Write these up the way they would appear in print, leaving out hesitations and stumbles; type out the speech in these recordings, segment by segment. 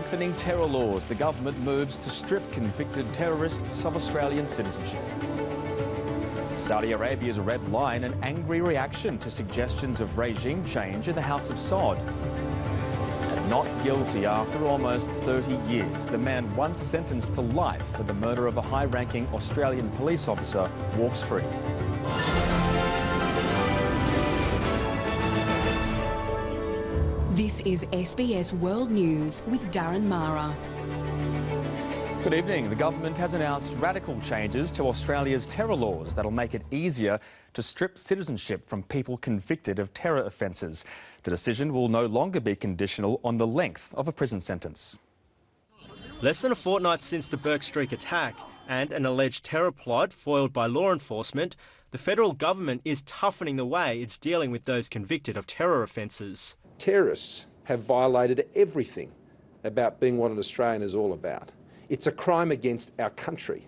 strengthening terror laws. The government moves to strip convicted terrorists of Australian citizenship. Saudi Arabia's red line, an angry reaction to suggestions of regime change in the House of Saud. And not guilty after almost 30 years. The man once sentenced to life for the murder of a high-ranking Australian police officer walks free. This is SBS World News with Darren Mara. Good evening. The government has announced radical changes to Australia's terror laws that'll make it easier to strip citizenship from people convicted of terror offences. The decision will no longer be conditional on the length of a prison sentence. Less than a fortnight since the Burke Street attack and an alleged terror plot foiled by law enforcement, the federal government is toughening the way it's dealing with those convicted of terror offences. Terrorists have violated everything about being what an Australian is all about. It's a crime against our country,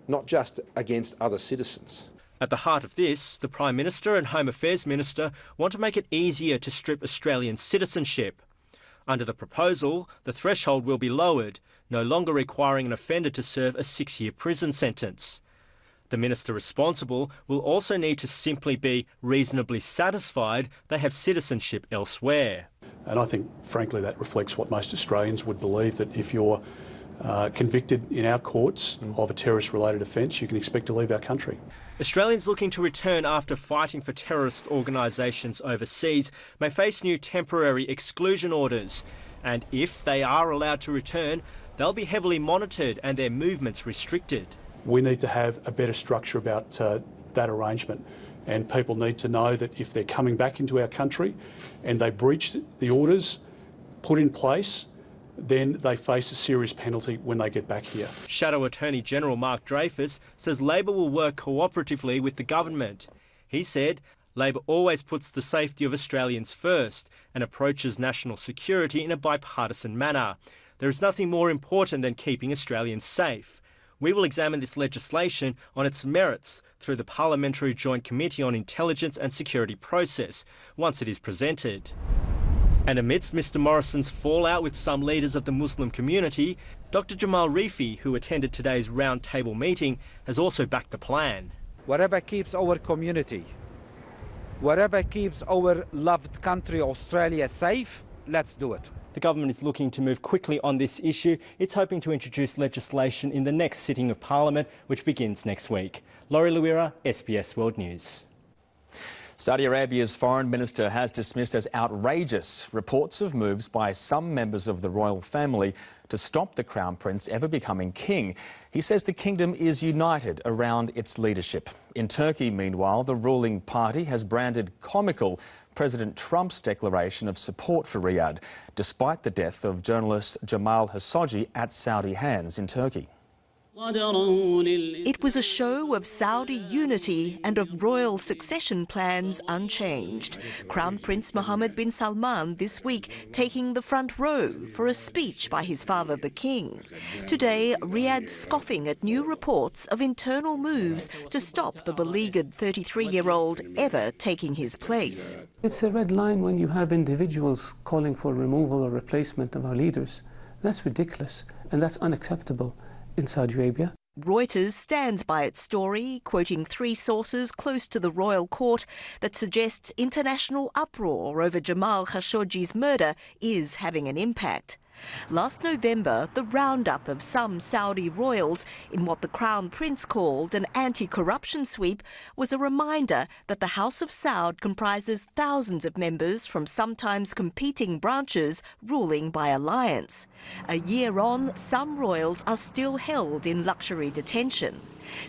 not just against other citizens. At the heart of this, the Prime Minister and Home Affairs Minister want to make it easier to strip Australian citizenship. Under the proposal, the threshold will be lowered, no longer requiring an offender to serve a 6-year prison sentence. The minister responsible will also need to simply be reasonably satisfied they have citizenship elsewhere. And I think, frankly, that reflects what most Australians would believe, that if you're convicted in our courts of a terrorist-related offence, you can expect to leave our country. Australians looking to return after fighting for terrorist organisations overseas may face new temporary exclusion orders. And if they are allowed to return, they'll be heavily monitored and their movements restricted. We need to have a better structure about that arrangement, and people need to know that if they're coming back into our country and they breach the orders put in place, then they face a serious penalty when they get back here. Shadow Attorney General Mark Dreyfus says Labor will work cooperatively with the government. He said Labor always puts the safety of Australians first and approaches national security in a bipartisan manner. There is nothing more important than keeping Australians safe. We will examine this legislation on its merits through the Parliamentary Joint Committee on Intelligence and Security process once it is presented. And amidst Mr Morrison's fallout with some leaders of the Muslim community, Dr Jamal Rifi, who attended today's roundtable meeting, has also backed the plan. Whatever keeps our community, whatever keeps our loved country Australia safe, let's do it. The government is looking to move quickly on this issue. It's hoping to introduce legislation in the next sitting of Parliament, which begins next week. Laurie Luira, SBS World News. Saudi Arabia's foreign minister has dismissed as outrageous reports of moves by some members of the royal family to stop the Crown Prince ever becoming king. He says the kingdom is united around its leadership. In Turkey, meanwhile, the ruling party has branded comical President Trump's declaration of support for Riyadh, despite the death of journalist Jamal Khashoggi at Saudi hands in Turkey. It was a show of Saudi unity and of royal succession plans unchanged. Crown Prince Mohammed bin Salman this week taking the front row for a speech by his father, the king. Today, Riyadh scoffing at new reports of internal moves to stop the beleaguered 33-year-old ever taking his place. It's a red line when you have individuals calling for removal or replacement of our leaders. That's ridiculous, and that's unacceptable in Saudi Arabia. Reuters stands by its story, quoting 3 sources close to the royal court that suggests international uproar over Jamal Khashoggi's murder is having an impact. Last November, the roundup of some Saudi royals in what the Crown Prince called an anti-corruption sweep was a reminder that the House of Saud comprises thousands of members from sometimes competing branches ruling by alliance. A year on, some royals are still held in luxury detention.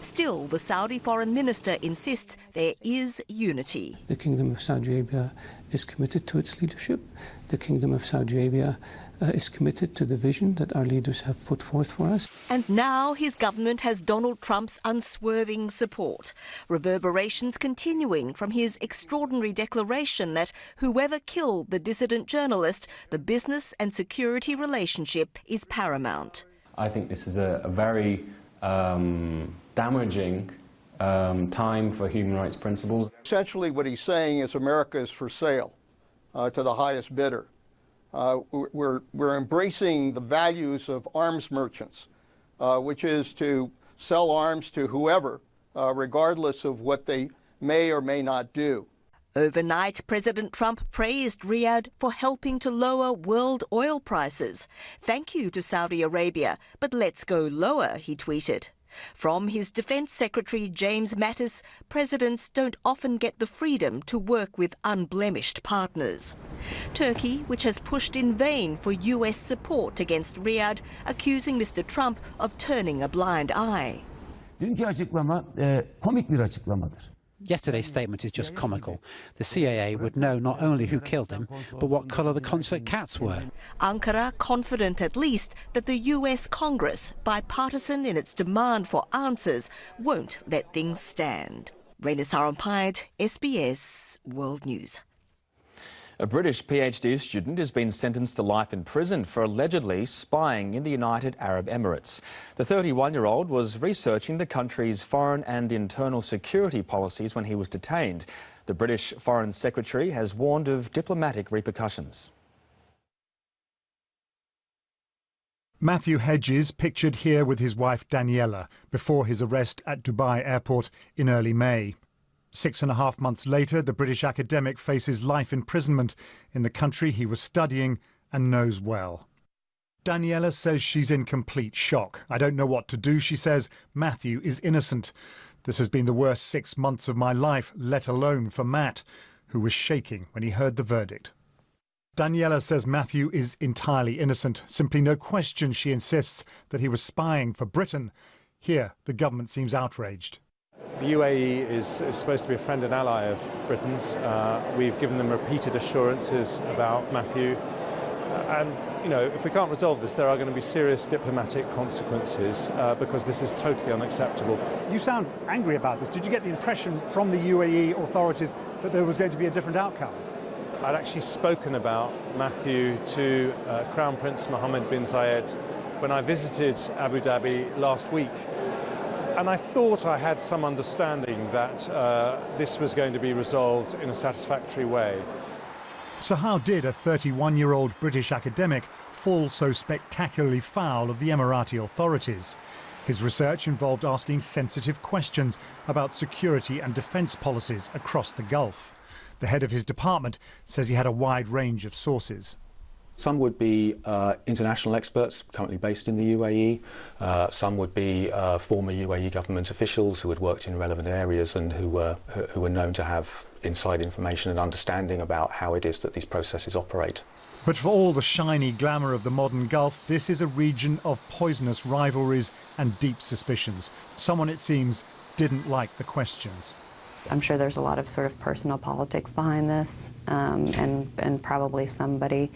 Still, the Saudi foreign minister insists there is unity. The Kingdom of Saudi Arabia is committed to its leadership. The Kingdom of Saudi Arabia is committed to the vision that our leaders have put forth for us. And now his government has Donald Trump's unswerving support. Reverberations continuing from his extraordinary declaration that whoever killed the dissident journalist, the business and security relationship is paramount. I think this is a very damaging time for human rights principles. Essentially what he's saying is America is for sale to the highest bidder. We're embracing the values of arms merchants, which is to sell arms to whoever, regardless of what they may or may not do. Overnight, President Trump praised Riyadh for helping to lower world oil prices. Thank you to Saudi Arabia, but let's go lower, he tweeted. From his Defence Secretary James Mattis, presidents don't often get the freedom to work with unblemished partners. Turkey, which has pushed in vain for US support against Riyadh, accusing Mr. Trump of turning a blind eye. Dünkü açıklama komik bir açıklamadır. Yesterday's statement is just comical. The CAA would know not only who killed him, but what colour the concert cats were. Ankara confident at least that the US Congress, bipartisan in its demand for answers, won't let things stand. Renae Lawrence, SBS World News. A British PhD student has been sentenced to life in prison for allegedly spying in the United Arab Emirates. The 31-year-old was researching the country's foreign and internal security policies when he was detained. The British Foreign Secretary has warned of diplomatic repercussions. Matthew Hedges pictured here with his wife Daniela before his arrest at Dubai airport in early May. 6.5 months later, the British academic faces life imprisonment in the country he was studying and knows well. Daniela says she's in complete shock. I don't know what to do, she says. Matthew is innocent. This has been the worst 6 months of my life, let alone for Matt, who was shaking when he heard the verdict. Daniela says Matthew is entirely innocent. Simply no question, she insists, that he was spying for Britain. Here, the government seems outraged. The UAE is supposed to be a friend and ally of Britain's. We've given them repeated assurances about Matthew. And, you know, if we can't resolve this, there are going to be serious diplomatic consequences because this is totally unacceptable. You sound angry about this. Did you get the impression from the UAE authorities that there was going to be a different outcome? I'd actually spoken about Matthew to Crown Prince Mohammed bin Zayed when I visited Abu Dhabi last week. And I thought I had some understanding that this was going to be resolved in a satisfactory way. So how did a 31-year-old British academic fall so spectacularly foul of the Emirati authorities? His research involved asking sensitive questions about security and defence policies across the Gulf. The head of his department says he had a wide range of sources. Some would be international experts currently based in the UAE. Some would be former UAE government officials who had worked in relevant areas and who were known to have inside information and understanding about how it is that these processes operate. But for all the shiny glamour of the modern Gulf, this is a region of poisonous rivalries and deep suspicions. Someone, it seems, didn't like the questions. I'm sure there's a lot of sort of personal politics behind this, and probably somebody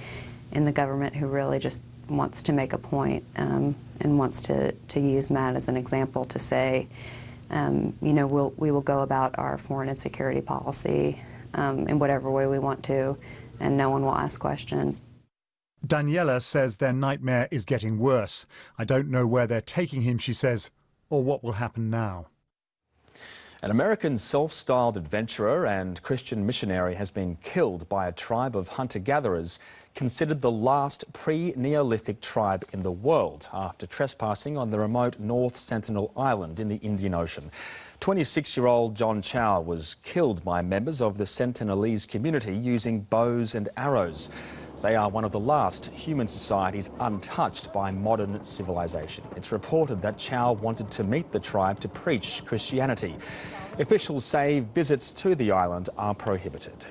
in the government who really just wants to make a point and wants to use Matt as an example to say, you know, we will go about our foreign and security policy in whatever way we want to, and no one will ask questions. Daniela says their nightmare is getting worse. I don't know where they're taking him, she says, or what will happen now. An American self-styled adventurer and Christian missionary has been killed by a tribe of hunter-gatherers considered the last pre-Neolithic tribe in the world after trespassing on the remote North Sentinel Island in the Indian Ocean. 26-year-old John Chow was killed by members of the Sentinelese community using bows and arrows. They are one of the last human societies untouched by modern civilization. It's reported that Chow wanted to meet the tribe to preach Christianity. Officials say visits to the island are prohibited.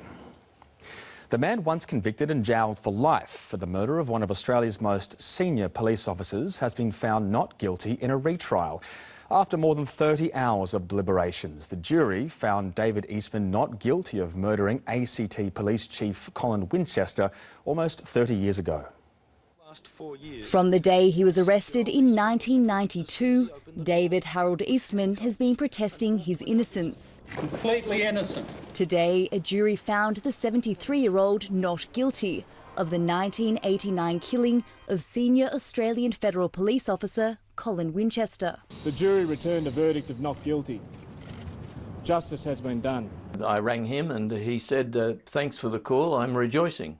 The man once convicted and jailed for life for the murder of one of Australia's most senior police officers has been found not guilty in a retrial. After more than 30 hours of deliberations, the jury found David Eastman not guilty of murdering ACT Police Chief Colin Winchester almost 30 years ago. From the day he was arrested in 1992, David Harold Eastman has been protesting his innocence. Completely innocent. Today, a jury found the 73-year-old not guilty of the 1989 killing of senior Australian Federal Police officer Colin Winchester. The jury returned a verdict of not guilty. Justice has been done. I rang him and he said, thanks for the call, I'm rejoicing.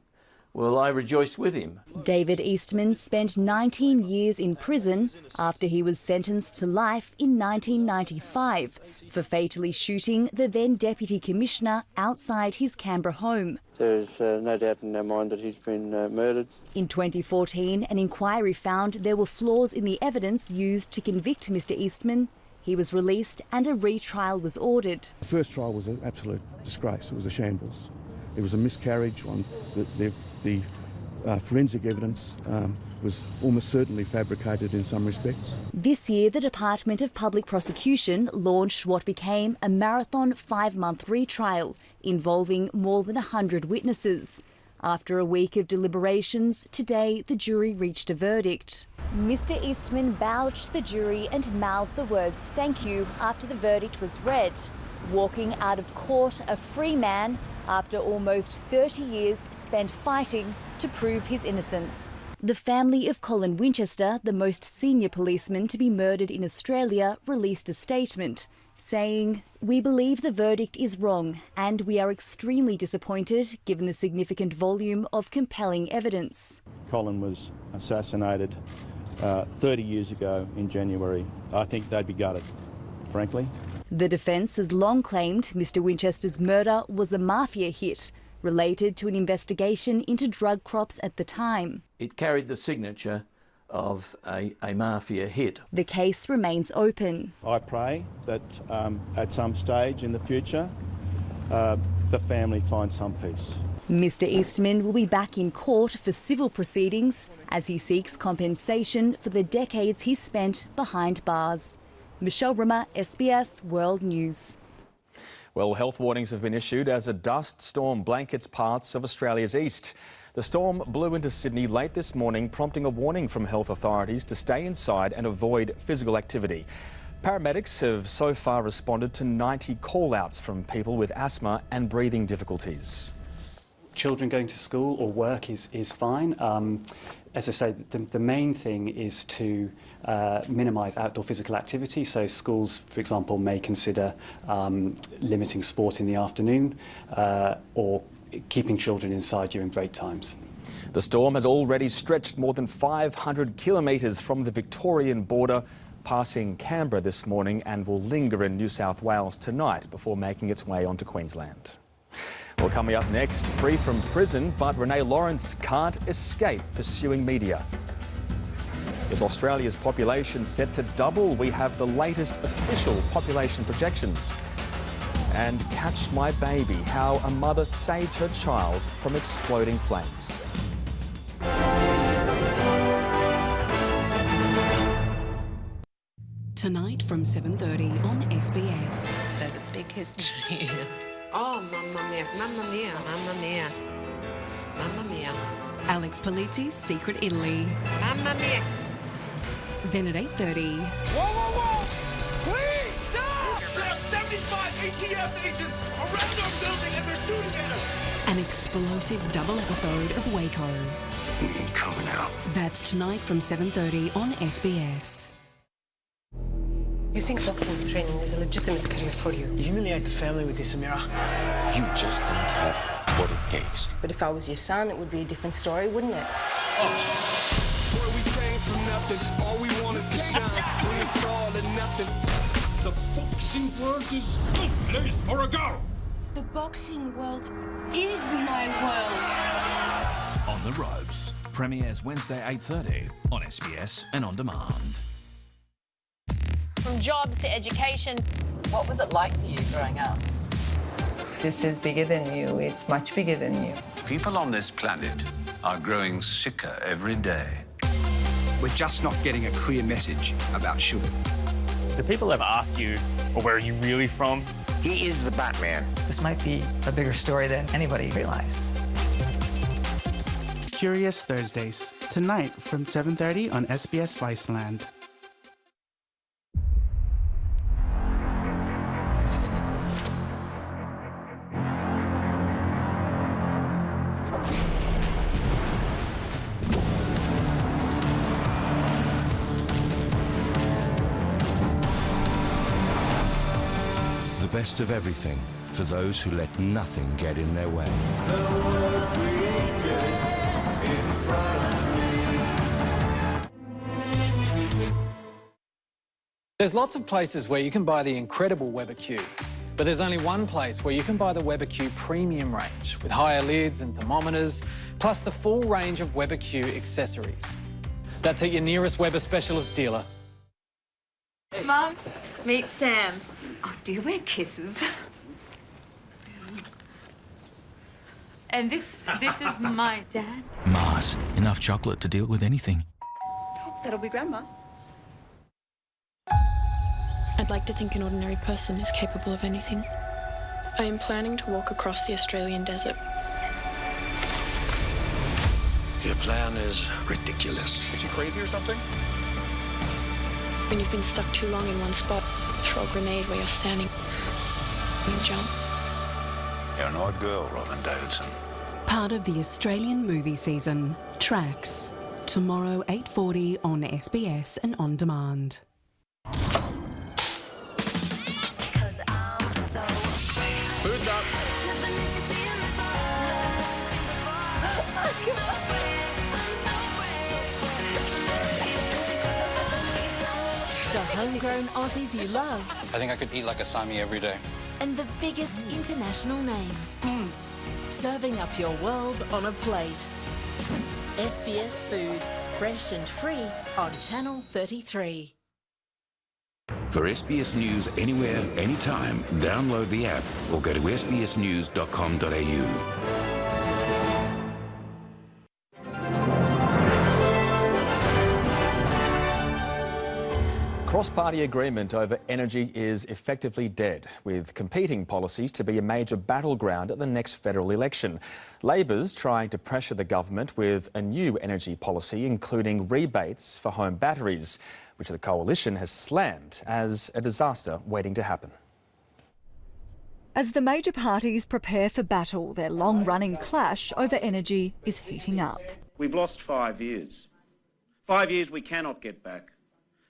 well, I rejoice with him. David Eastman spent 19 years in prison after he was sentenced to life in 1995 for fatally shooting the then Deputy Commissioner outside his Canberra home. There's no doubt in our mind that he's been murdered. In 2014, an inquiry found there were flaws in the evidence used to convict Mr Eastman. He was released and a retrial was ordered. The first trial was an absolute disgrace. It was a shambles. It was a miscarriage. The forensic evidence was almost certainly fabricated in some respects. This year, the Department of Public Prosecution launched what became a marathon 5-month retrial involving more than 100 witnesses. After a week of deliberations, today the jury reached a verdict. Mr Eastman bowed to the jury and mouthed the words "thank you" after the verdict was read, walking out of court a free man after almost 30 years spent fighting to prove his innocence. The family of Colin Winchester, the most senior policeman to be murdered in Australia, released a statement saying, "We believe the verdict is wrong and we are extremely disappointed given the significant volume of compelling evidence." Colin was assassinated 30 years ago in January. I think they'd be gutted, frankly. The defence has long claimed Mr Winchester's murder was a mafia hit related to an investigation into drug crops at the time. It carried the signature of a mafia hit. The case remains open. I pray that at some stage in the future the family finds some peace. Mr Eastman will be back in court for civil proceedings as he seeks compensation for the decades he spent behind bars. Michelle Rimmer, SBS World News. Well, health warnings have been issued as a dust storm blankets parts of Australia's east. The storm blew into Sydney late this morning, prompting a warning from health authorities to stay inside and avoid physical activity. Paramedics have so far responded to 90 call-outs from people with asthma and breathing difficulties. Children going to school or work is fine. As I say, the main thing is to minimise outdoor physical activity. So schools, for example, may consider limiting sport in the afternoon or keeping children inside during break times. The storm has already stretched more than 500 kilometres from the Victorian border, passing Canberra this morning, and will linger in New South Wales tonight before making its way onto Queensland. Well, coming up next, free from prison, but Renae Lawrence can't escape pursuing media. Is Australia's population set to double? We have the latest official population projections. And Catch My Baby, how a mother saved her child from exploding flames. Tonight from 7:30 on SBS. There's a big history. Oh, mamma mia, mamma mia, mamma mia, mamma mia. Alex Polizzi's Secret Italy. Mamma mia. Then at 8:30. Whoa, whoa, whoa! Please, stop! There are 75 ATF agents around our building and they're shooting at us! An explosive double episode of Waco. We ain't coming out. That's tonight from 7:30 on SBS. You think boxing training is a legitimate career for you? You humiliate the family with this, Amira. You just don't have what it takes. But if I was your son, it would be a different story, wouldn't it? Where we came from nothing, all we want is to shine. When it's all or nothing. The boxing world is no place for a girl. The boxing world is my world. On the Ropes premieres Wednesday 8:30 on SBS and on demand. From jobs to education. What was it like for you growing up? This is bigger than you. It's much bigger than you. People on this planet are growing sicker every day. We're just not getting a clear message about sugar. Do people ever ask you, well, where are you really from? He is the Batman. This might be a bigger story than anybody realized. Curious Thursdays, tonight from 7:30 on SBS Viceland. The best of everything for those who let nothing get in their way. The world created in front of me. There's lots of places where you can buy the incredible Weber Q, but there's only one place where you can buy the Weber Q premium range with higher lids and thermometers, plus the full range of Weber Q accessories. That's at your nearest Weber specialist dealer. Mum, meet Sam. Oh, do you wear kisses? And this is my dad. Mars, enough chocolate to deal with anything. That'll be Grandma. I'd like to think an ordinary person is capable of anything. I am planning to walk across the Australian desert. Your plan is ridiculous. Is she crazy or something? When you've been stuck too long in one spot, throw a grenade where you're standing. You jump. You're an odd girl, Robin Davidson. Part of the Australian movie season, Tracks. Tomorrow 8:40 on SBS and On Demand. Who's up? The homegrown Aussies you love. I think I could eat like a Sami every day. And the biggest international names. Serving up your world on a plate. SBS Food. Fresh and free on Channel 33. For SBS News anywhere, anytime, download the app or go to sbsnews.com.au. Cross-party agreement over energy is effectively dead, with competing policies to be a major battleground at the next federal election. Labor's trying to pressure the government with a new energy policy, including rebates for home batteries, which the coalition has slammed as a disaster waiting to happen. As the major parties prepare for battle, their long-running clash over energy is heating up. We've lost 5 years. 5 years we cannot get back.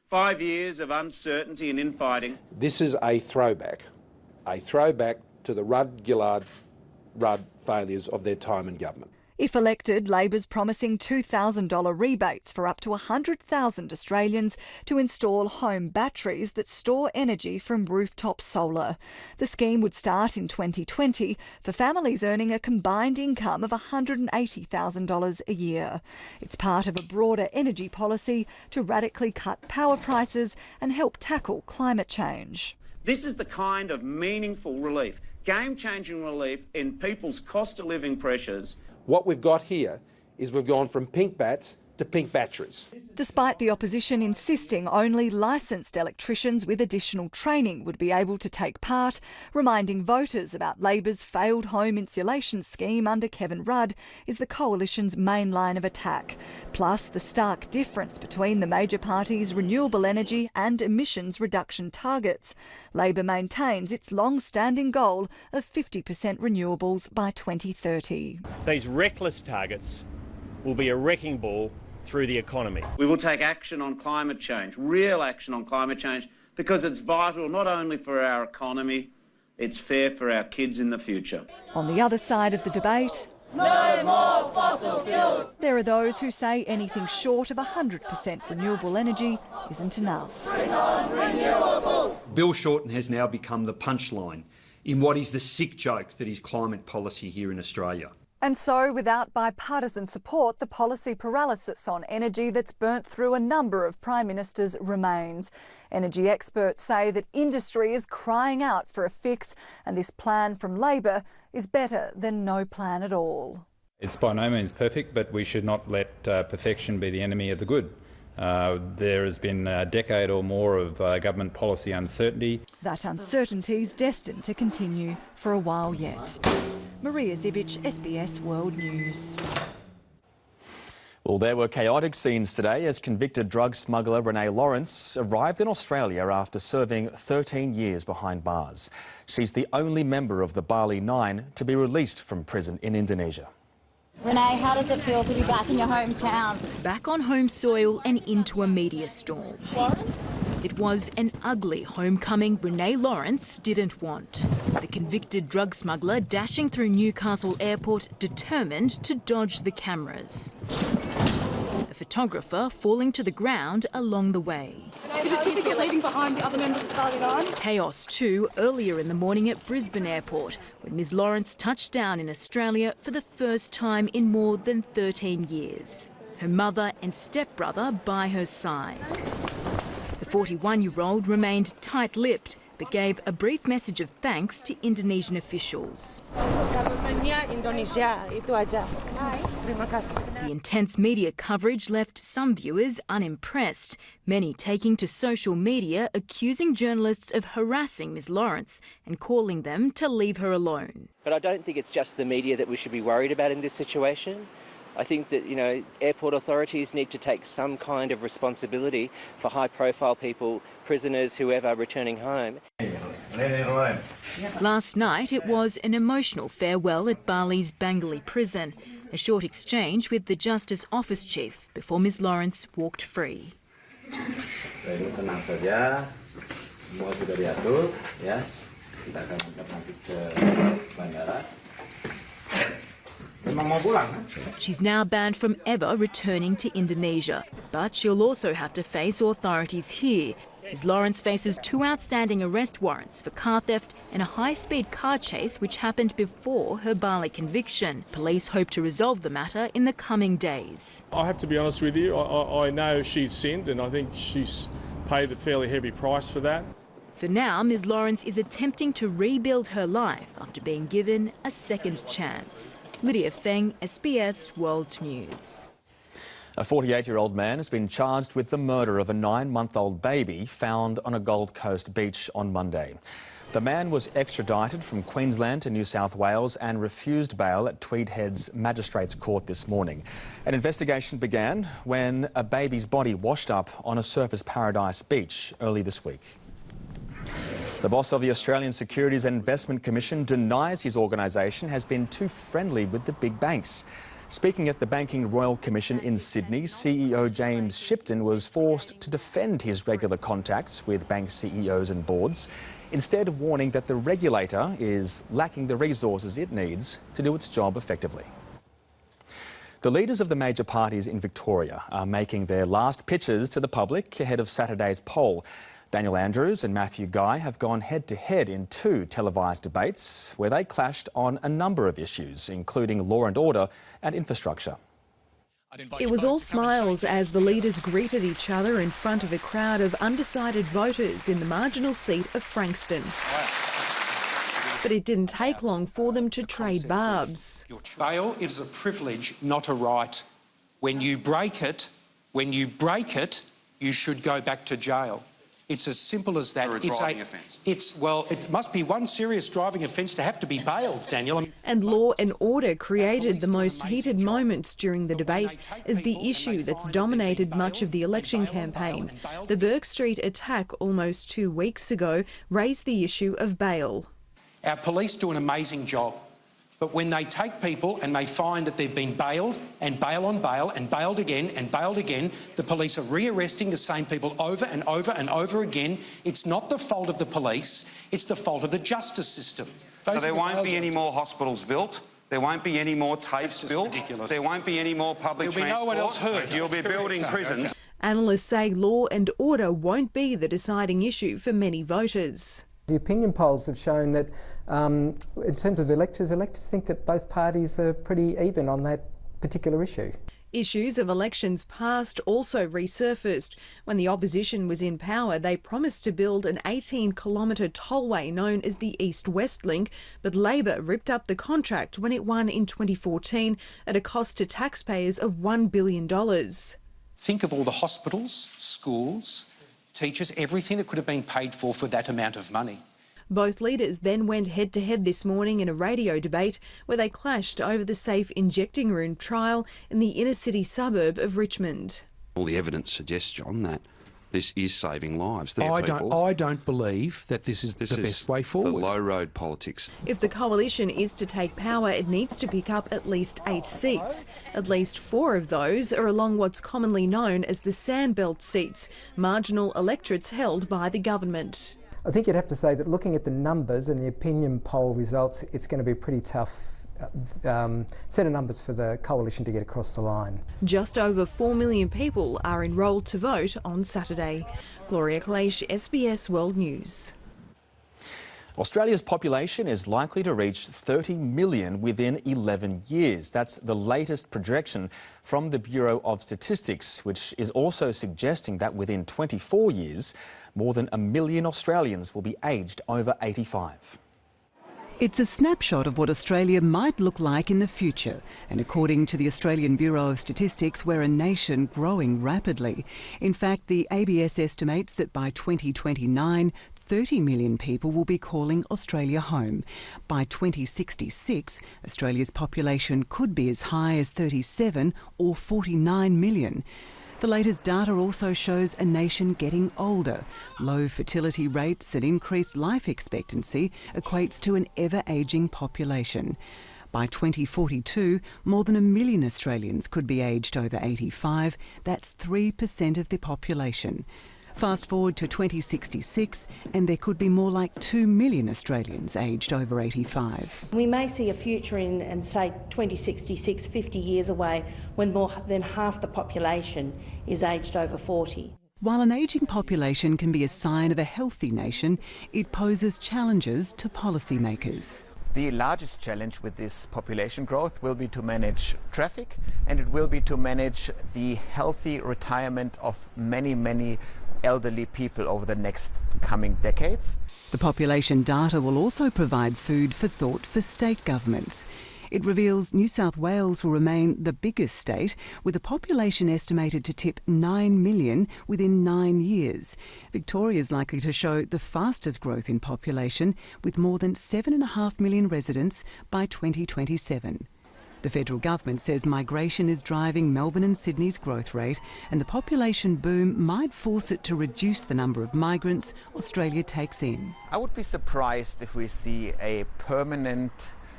5 years of uncertainty and infighting. This is a throwback to the Rudd-Gillard-Rudd failures of their time in government. If elected, Labor's promising $2,000 rebates for up to 100,000 Australians to install home batteries that store energy from rooftop solar. The scheme would start in 2020 for families earning a combined income of $180,000 a year. It's part of a broader energy policy to radically cut power prices and help tackle climate change. This is the kind of meaningful relief, game-changing relief in people's cost of living pressures. What we've got here is we've gone from pink bats to pink batteries. Despite the opposition insisting only licensed electricians with additional training would be able to take part, reminding voters about Labor's failed home insulation scheme under Kevin Rudd is the coalition's main line of attack. Plus, the stark difference between the major parties' renewable energy and emissions reduction targets. Labor maintains its long-standing goal of 50% renewables by 2030. These reckless targets will be a wrecking ball through the economy. We will take action on climate change, real action on climate change, because it's vital not only for our economy, it's fair for our kids in the future. On the other side of the debate, no more fossil fuels. There are those who say anything short of 100% renewable energy isn't enough. Bring on renewables. Bill Shorten has now become the punchline in what is the sick joke that is climate policy here in Australia. And so, without bipartisan support, the policy paralysis on energy that's burnt through a number of Prime Ministers remains. Energy experts say that industry is crying out for a fix, and this plan from Labor is better than no plan at all. It's by no means perfect, but we should not let perfection be the enemy of the good. There has been a decade or more of government policy uncertainty. That uncertainty is destined to continue for a while yet. Maria Zivic, SBS World News. Well, there were chaotic scenes today as convicted drug smuggler Renae Lawrence arrived in Australia after serving 13 years behind bars. She's the only member of the Bali Nine to be released from prison in Indonesia. Renae, how does it feel to be back in your hometown? Back on home soil and into a media storm. Lawrence? It was an ugly homecoming Renae Lawrence didn't want. The convicted drug smuggler dashing through Newcastle Airport, determined to dodge the cameras. A photographer falling to the ground along the way. Leaving behind the other members of the party. Chaos too earlier in the morning at Brisbane Airport, when Ms Lawrence touched down in Australia for the first time in more than 13 years. Her mother and stepbrother by her side. The 41-year-old remained tight-lipped, but gave a brief message of thanks to Indonesian officials. The intense media coverage left some viewers unimpressed, many taking to social media accusing journalists of harassing Ms Lawrence and calling them to leave her alone. But I don't think it's just the media that we should be worried about in this situation. I think that, airport authorities need to take some kind of responsibility for high-profile people, prisoners, whoever, returning home. Last night it was an emotional farewell at Bali's Bangali prison, a short exchange with the Justice Office Chief before Ms Lawrence walked free. Tenang saja, semua sudah diatur, ya. Kita akan nanti ke bandara. She's now banned from ever returning to Indonesia, but she'll also have to face authorities here. Ms Lawrence faces 2 outstanding arrest warrants for car theft and a high-speed car chase which happened before her Bali conviction. Police hope to resolve the matter in the coming days. I have to be honest with you, I know she's sinned and I think she's paid a fairly heavy price for that. For now, Ms Lawrence is attempting to rebuild her life after being given a second chance. Lydia Feng, SBS World News. A 48-year-old man has been charged with the murder of a 9-month-old baby found on a Gold Coast beach on Monday. The man was extradited from Queensland to New South Wales and refused bail at Tweed Head's Magistrates Court this morning. An investigation began when a baby's body washed up on a Surfers Paradise beach early this week. The boss of the Australian Securities and Investment Commission denies his organisation has been too friendly with the big banks. Speaking at the Banking Royal Commission in Sydney, CEO James Shipton was forced to defend his regular contacts with bank CEOs and boards, instead warning that the regulator is lacking the resources it needs to do its job effectively. The leaders of the major parties in Victoria are making their last pitches to the public ahead of Saturday's poll. Daniel Andrews and Matthew Guy have gone head-to-head in 2 televised debates where they clashed on a number of issues, including law and order and infrastructure. It was all smiles as the leaders greeted each other in front of a crowd of undecided voters in the marginal seat of Frankston. But it didn't take long for them to trade barbs. Bail is a privilege, not a right. When you break it, you should go back to jail. It's as simple as that. For a driving offence. It must be one serious driving offence to have to be bailed, Daniel. And law and order created the most heated moments during the debate as the issue that's dominated much of the election campaign. The Burke Street attack almost 2 weeks ago raised the issue of bail. Our police do an amazing job. But when they take people and they find that they've been bailed and bail on bail and bailed again and bailed again, the police are re-arresting the same people over and over and over again. It's not the fault of the police, it's the fault of the justice system. So there won't be any more hospitals built, there won't be any more TAFEs built, ridiculous. There won't be any more public transport. There'll be no one else hurt. You'll be building prisons. Analysts say law and order won't be the deciding issue for many voters. The opinion polls have shown that in terms of electors think that both parties are pretty even on that particular issue. Issues of elections past also resurfaced. When the opposition was in power, they promised to build an 18-kilometre tollway known as the East-West Link, but Labor ripped up the contract when it won in 2014 at a cost to taxpayers of $1 billion. Think of all the hospitals, schools, teachers, everything that could have been paid for that amount of money. Both leaders then went head-to-head this morning in a radio debate where they clashed over the safe injecting room trial in the inner-city suburb of Richmond. All the evidence suggests, John, that this is saving lives. I don't believe that this is the best way forward. The low-road politics. If the coalition is to take power, it needs to pick up at least 8 seats. At least 4 of those are along what's commonly known as the Sandbelt seats, marginal electorates held by the government. I think you'd have to say that looking at the numbers and the opinion poll results, it's going to be a pretty tough set of numbers for the coalition to get across the line. Just over 4 million people are enrolled to vote on Saturday. Gloria Kleisch, SBS World News. Australia's population is likely to reach 30 million within 11 years. That's the latest projection from the Bureau of Statistics, which is also suggesting that within 24 years, more than 1 million Australians will be aged over 85. It's a snapshot of what Australia might look like in the future, and according to the Australian Bureau of Statistics, we're a nation growing rapidly. In fact, the ABS estimates that by 2029, 30 million people will be calling Australia home. By 2066, Australia's population could be as high as 37 or 49 million. The latest data also shows a nation getting older. Low fertility rates and increased life expectancy equates to an ever-ageing population. By 2042, more than 1 million Australians could be aged over 85. That's 3% of the population. Fast forward to 2066 and there could be more like 2 million Australians aged over 85. We may see a future in say 2066, 50 years away, when more than half the population is aged over 40. While an ageing population can be a sign of a healthy nation, it poses challenges to policymakers. The largest challenge with this population growth will be to manage traffic, and it will be to manage the healthy retirement of many elderly people over the next coming decades. The population data will also provide food for thought for state governments. It reveals New South Wales will remain the biggest state, with a population estimated to tip 9 million within 9 years. Victoria is likely to show the fastest growth in population, with more than 7.5 million residents by 2027. The federal government says migration is driving Melbourne and Sydney's growth rate, and the population boom might force it to reduce the number of migrants Australia takes in. I would be surprised if we see a permanent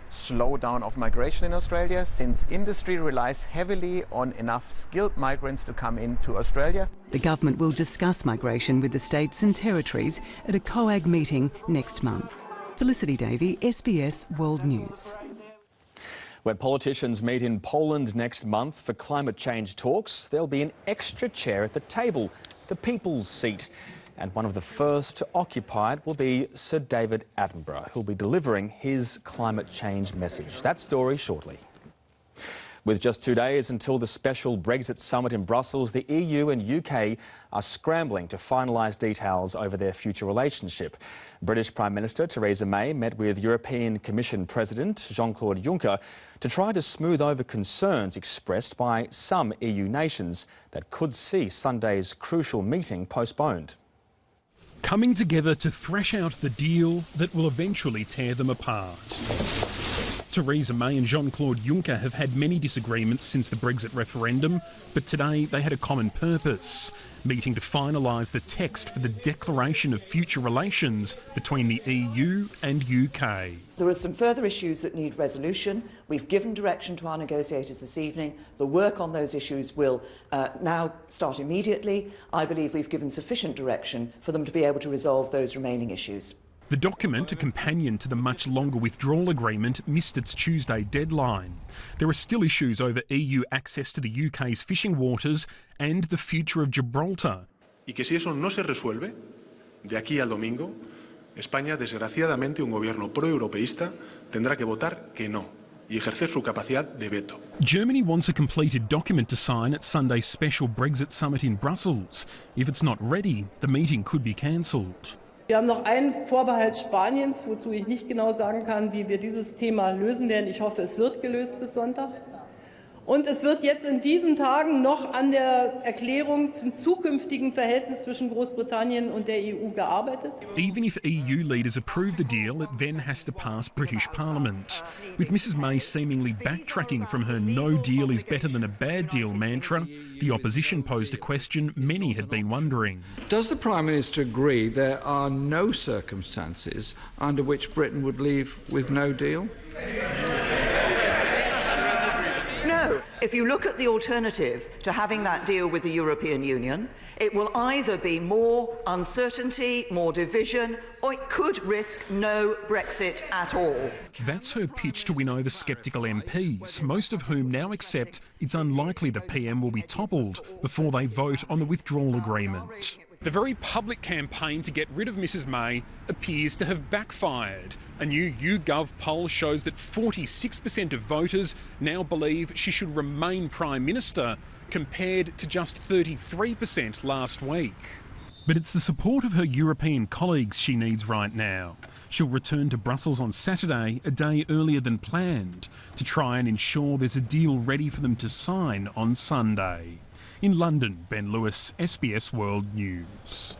slowdown of migration in Australia, since industry relies heavily on enough skilled migrants to come into Australia. The government will discuss migration with the states and territories at a COAG meeting next month. Felicity Davey, SBS World News. When politicians meet in Poland next month for climate change talks, there'll be an extra chair at the table, the People's Seat. And one of the first to occupy it will be Sir David Attenborough, who'll be delivering his climate change message. That story shortly. With just 2 days until the special Brexit summit in Brussels, the EU and UK are scrambling to finalise details over their future relationship. British Prime Minister Theresa May met with European Commission President Jean-Claude Juncker to try to smooth over concerns expressed by some EU nations that could see Sunday's crucial meeting postponed. Coming together to thresh out the deal that will eventually tear them apart. Theresa May and Jean-Claude Juncker have had many disagreements since the Brexit referendum, but today they had a common purpose, meeting to finalise the text for the declaration of future relations between the EU and UK. There are some further issues that need resolution. We've given direction to our negotiators this evening. The work on those issues will now start immediately. I believe we've given sufficient direction for them to be able to resolve those remaining issues. The document, a companion to the much longer withdrawal agreement, missed its Tuesday deadline. There are still issues over EU access to the UK's fishing waters and the future of Gibraltar. Y que si eso no se resuelve, de aquí al domingo, España, desgraciadamente, un gobierno pro-europeísta, tendrá que votar que no y ejercer su capacidad de veto. Germany wants a completed document to sign at Sunday's special Brexit summit in Brussels. If it's not ready, the meeting could be cancelled. Wir haben noch einen Vorbehalt Spaniens, wozu ich nicht genau sagen kann, wie wir dieses Thema lösen werden. Ich hoffe, es wird gelöst bis Sonntag. Und es wird jetzt in diesen Tagen noch an der Erklärung zum zukünftigen Verhältnis zwischen Großbritannien und der EU gearbeitet. Even if EU leaders approve the deal, it then has to pass British Parliament. With Mrs May seemingly backtracking from her no deal is better than a bad deal mantra, the opposition posed a question many had been wondering. Does the Prime Minister agree there are no circumstances under which Britain would leave with no deal? No, If you look at the alternative to having that deal with the European Union, it will either be more uncertainty, more division, or it could risk no Brexit at all. That's her pitch to win over sceptical MPs, most of whom now accept it's unlikely the PM will be toppled before they vote on the withdrawal agreement. The very public campaign to get rid of Mrs May appears to have backfired. A new YouGov poll shows that 46% of voters now believe she should remain Prime Minister, compared to just 33% last week. But it's the support of her European colleagues she needs right now. She'll return to Brussels on Saturday, a day earlier than planned, to try and ensure there's a deal ready for them to sign on Sunday. In London, Ben Lewis, SBS World News.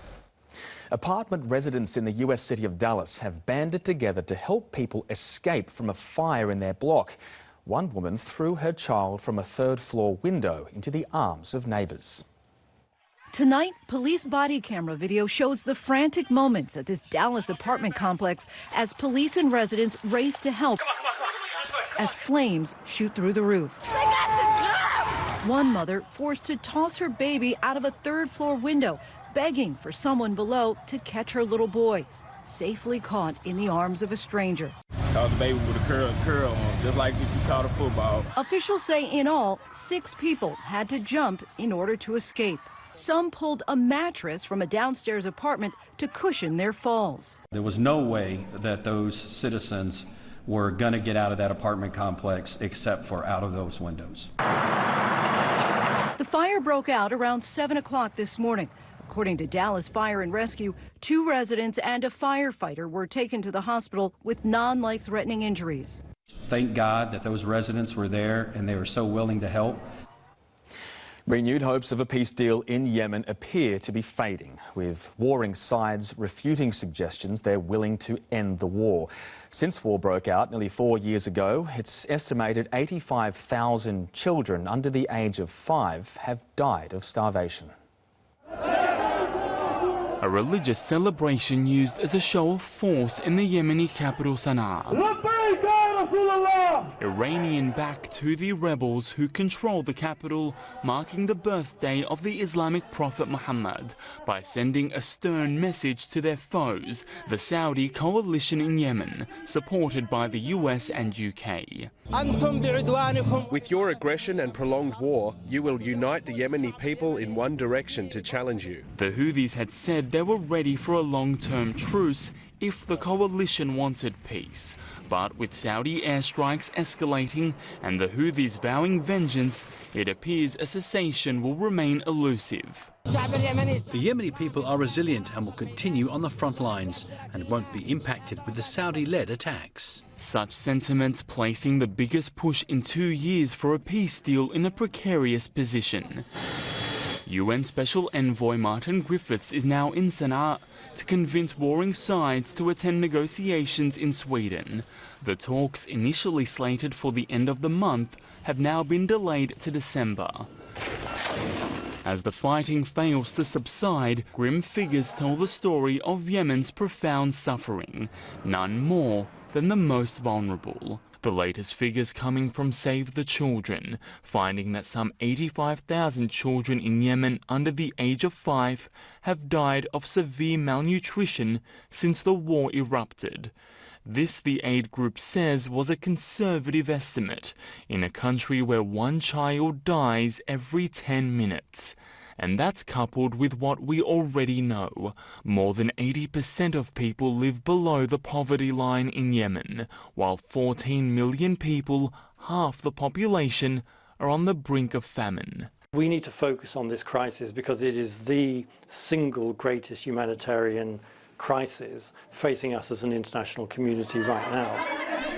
Apartment residents in the US city of Dallas have banded together to help people escape from a fire in their block. One woman threw her child from a third-floor window into the arms of neighbours. Tonight, police body camera video shows the frantic moments at this Dallas apartment complex as police and residents race to help as flames shoot through the roof. One mother forced to toss her baby out of a third-floor window, begging for someone below to catch her little boy, safely caught in the arms of a stranger. Caught the baby with a curl on, just like if you caught a football. Officials say in all, 6 people had to jump in order to escape. Some pulled a mattress from a downstairs apartment to cushion their falls. There was no way that those citizens were going to get out of that apartment complex except for out of those windows. The fire broke out around 7 o'clock this morning. According to Dallas Fire and Rescue, 2 residents and a firefighter were taken to the hospital with non-life-threatening injuries. Thank God that those residents were there and they were so willing to help. Renewed hopes of a peace deal in Yemen appear to be fading, with warring sides refuting suggestions they're willing to end the war. Since war broke out nearly 4 years ago, it's estimated 85,000 children under the age of 5 have died of starvation. A religious celebration used as a show of force in the Yemeni capital Sana'a. Iranian-backed Houthi rebels who control the capital, marking the birthday of the Islamic prophet Muhammad by sending a stern message to their foes, the Saudi coalition in Yemen, supported by the US and UK. With your aggression and prolonged war, you will unite the Yemeni people in one direction to challenge you. The Houthis had said they were ready for a long-term truce if the coalition wanted peace. But with Saudi airstrikes escalating and the Houthis vowing vengeance, it appears a cessation will remain elusive. The Yemeni people are resilient and will continue on the front lines and won't be impacted with the Saudi-led attacks. Such sentiments placing the biggest push in 2 years for a peace deal in a precarious position. UN Special Envoy Martin Griffiths is now in Sana'a to convince warring sides to attend negotiations in Sweden. The talks, initially slated for the end of the month, have now been delayed to December. As the fighting fails to subside, grim figures tell the story of Yemen's profound suffering, none more than the most vulnerable. The latest figures coming from Save the Children, finding that some 85,000 children in Yemen under the age of 5 have died of severe malnutrition since the war erupted. This, the aid group says, was a conservative estimate in a country where 1 child dies every 10 minutes. And that's coupled with what we already know. More than 80% of people live below the poverty line in Yemen, while 14 million people, half the population, are on the brink of famine. We need to focus on this crisis because it is the single greatest humanitarian crisis facing us as an international community right now.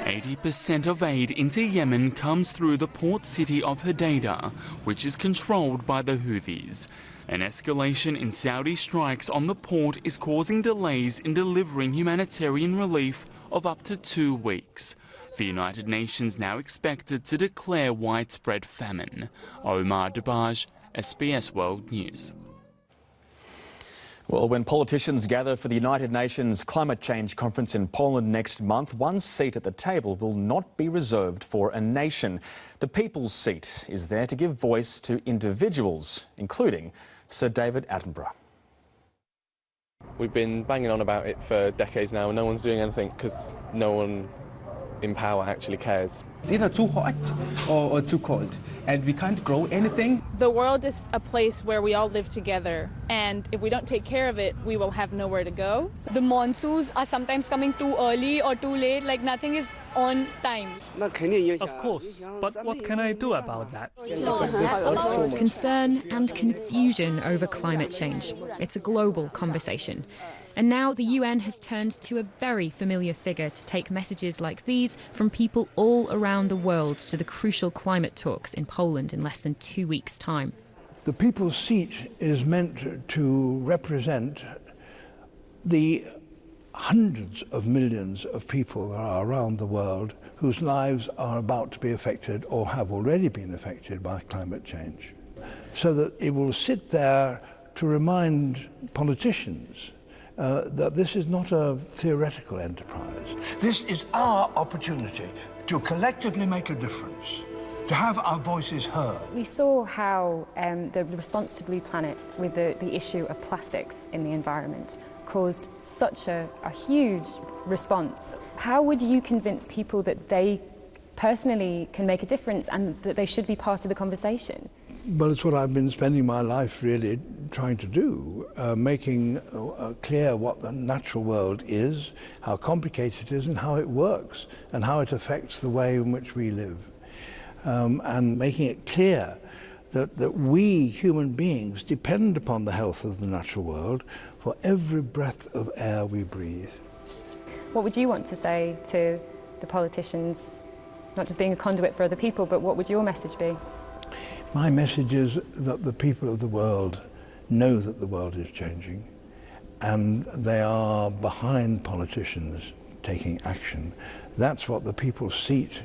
80% of aid into Yemen comes through the port city of Hodeidah, which is controlled by the Houthis. An escalation in Saudi strikes on the port is causing delays in delivering humanitarian relief of up to 2 weeks. The United Nations now expected to declare widespread famine. Omar Debaj, SBS World News. Well, when politicians gather for the United Nations Climate Change Conference in Poland next month, one seat at the table will not be reserved for a nation. The People's Seat is there to give voice to individuals, including Sir David Attenborough. We've been banging on about it for decades now, and no one's doing anything because no one in power actually cares. It's either too hot or too cold, and we can't grow anything. The world is a place where we all live together, and if we don't take care of it, we will have nowhere to go. The monsoons are sometimes coming too early or too late, like nothing is on time. Of course, but what can I do about that? Concern and confusion over climate change. It's a global conversation. And now the UN has turned to a very familiar figure to take messages like these from people all around the world to the crucial climate talks in Poland in less than 2 weeks' time. The People's Seat is meant to represent the hundreds of millions of people that are around the world whose lives are about to be affected or have already been affected by climate change, so that it will sit there to remind politicians that this is not a theoretical enterprise. This is our opportunity to collectively make a difference, to have our voices heard. We saw how the response to Blue Planet with the issue of plastics in the environment caused such a huge response. How would you convince people that they personally can make a difference and that they should be part of the conversation? Well, it's what I've been spending my life really trying to do, making clear what the natural world is, how complicated it is and how it works and how it affects the way in which we live. And making it clear that we human beings depend upon the health of the natural world for every breath of air we breathe. What would you want to say to the politicians, not just being a conduit for other people, but what would your message be? My message is that the people of the world know that the world is changing and they are behind politicians taking action. That's what the People's Seat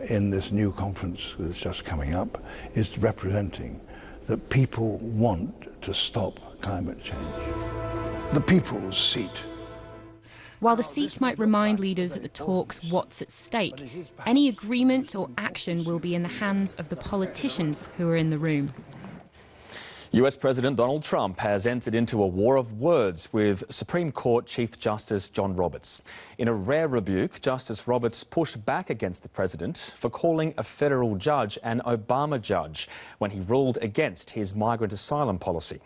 in this new conference that's just coming up is representing, that people want to stop climate change. The People's Seat. While the seat might remind leaders at the talks what's at stake, any agreement or action will be in the hands of the politicians who are in the room. US President Donald Trump has entered into a war of words with Supreme Court Chief Justice John Roberts. In a rare rebuke, Justice Roberts pushed back against the president for calling a federal judge an Obama judge when he ruled against his migrant asylum policy.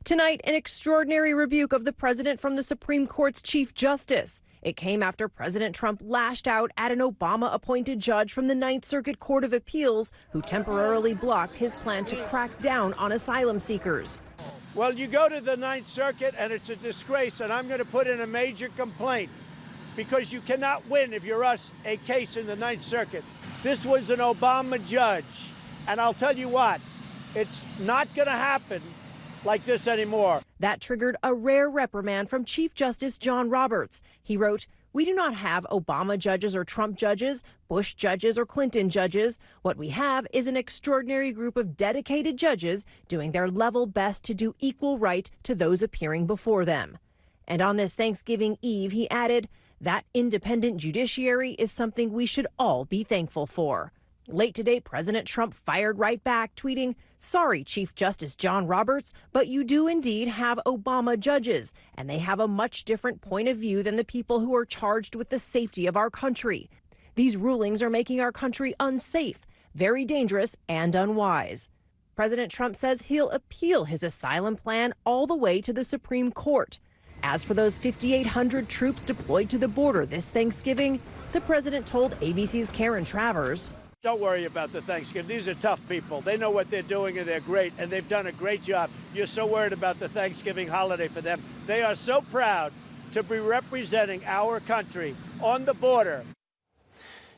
Tonight, an extraordinary rebuke of the president from the Supreme Court's Chief Justice. It came after President Trump lashed out at an Obama-appointed judge from the Ninth Circuit Court of Appeals who temporarily blocked his plan to crack down on asylum seekers. Well, you go to the Ninth Circuit and it's a disgrace, and I'm going to put in a major complaint because you cannot win if you're us a case in the Ninth Circuit. This was an Obama judge, and I'll tell you what, it's not going to happen like this anymore. That triggered a rare reprimand from Chief Justice John Roberts. He wrote, "We do not have Obama judges or Trump judges, Bush judges or Clinton judges. What we have is an extraordinary group of dedicated judges doing their level best to do equal right to those appearing before them." And on this Thanksgiving Eve, he added, "That independent judiciary is something we should all be thankful for." Late today, President Trump fired right back, tweeting, "Sorry, Chief Justice John Roberts, but you do indeed have Obama judges, and they have a much different point of view than the people who are charged with the safety of our country. These rulings are making our country unsafe, very dangerous, and unwise." President Trump says he'll appeal his asylum plan all the way to the Supreme Court. As for those 5,800 troops deployed to the border this Thanksgiving, the president told ABC's Karen Travers, "Don't worry about the Thanksgiving. These are tough people. They know what they're doing and they're great, and they've done a great job. You're so worried about the Thanksgiving holiday for them. They are so proud to be representing our country on the border."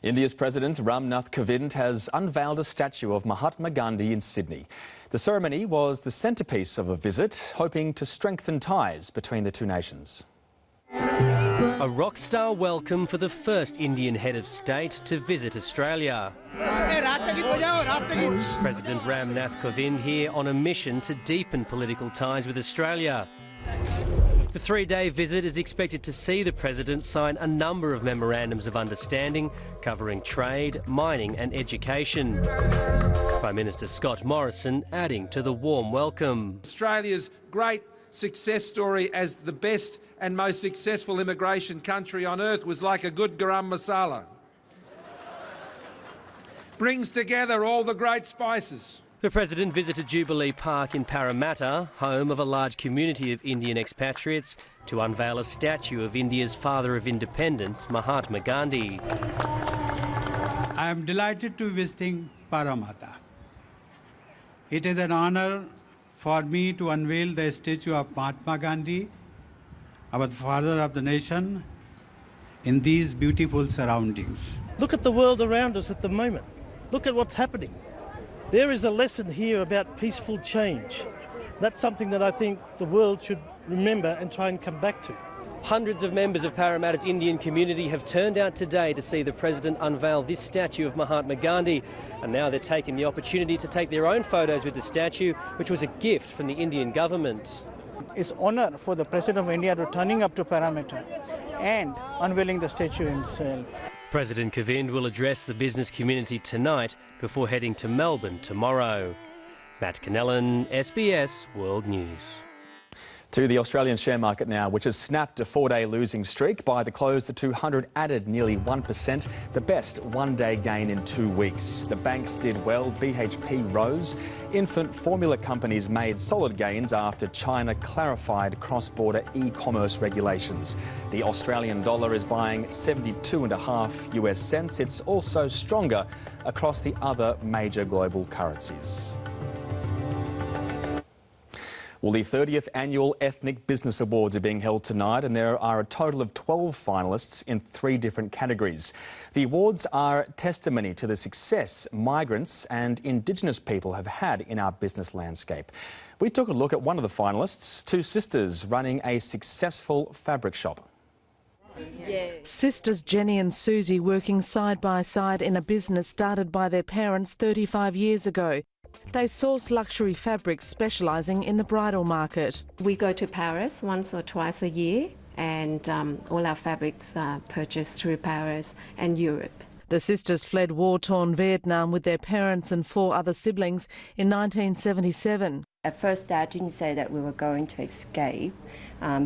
India's President Ram Nath Kovind has unveiled a statue of Mahatma Gandhi in Sydney. The ceremony was the centrepiece of a visit, hoping to strengthen ties between the two nations. A rock star welcome for the first Indian head of state to visit Australia. President Ramnath Kovind here on a mission to deepen political ties with Australia. The three-day visit is expected to see the President sign a number of memorandums of understanding covering trade, mining and education. Prime Minister Scott Morrison adding to the warm welcome. Australia's great success story as the best and most successful immigration country on earth was like a good garam masala. Brings together all the great spices. The President visited Jubilee Park in Parramatta, home of a large community of Indian expatriates, to unveil a statue of India's father of independence, Mahatma Gandhi. I am delighted to be visiting Parramatta. It is an honour for me to unveil the statue of Mahatma Gandhi, our father of the nation, in these beautiful surroundings. Look at the world around us at the moment. Look at what's happening. There is a lesson here about peaceful change. That's something that I think the world should remember and try and come back to. Hundreds of members of Parramatta's Indian community have turned out today to see the President unveil this statue of Mahatma Gandhi. And now they're taking the opportunity to take their own photos with the statue, which was a gift from the Indian government. It's honour for the President of India returning up to Parramatta and unveiling the statue himself. President Kovind will address the business community tonight before heading to Melbourne tomorrow. Matt Cannellan, SBS World News. To the Australian share market now, which has snapped a four-day losing streak. By the close, the 200 added nearly 1%, the best one-day gain in 2 weeks. The banks did well, BHP rose. Infant formula companies made solid gains after China clarified cross-border e-commerce regulations. The Australian dollar is buying 72.5 US cents. It's also stronger across the other major global currencies. Well, the 30th Annual Ethnic Business Awards are being held tonight, and there are a total of 12 finalists in 3 different categories. The awards are testimony to the success migrants and Indigenous people have had in our business landscape. We took a look at one of the finalists, 2 sisters running a successful fabric shop. Sisters Jenny and Susie working side by side in a business started by their parents 35 years ago. They source luxury fabrics specialising in the bridal market. We go to Paris once or twice a year, and all our fabrics are purchased through Paris and Europe. The sisters fled war-torn Vietnam with their parents and 4 other siblings in 1977. At first, Dad didn't say that we were going to escape.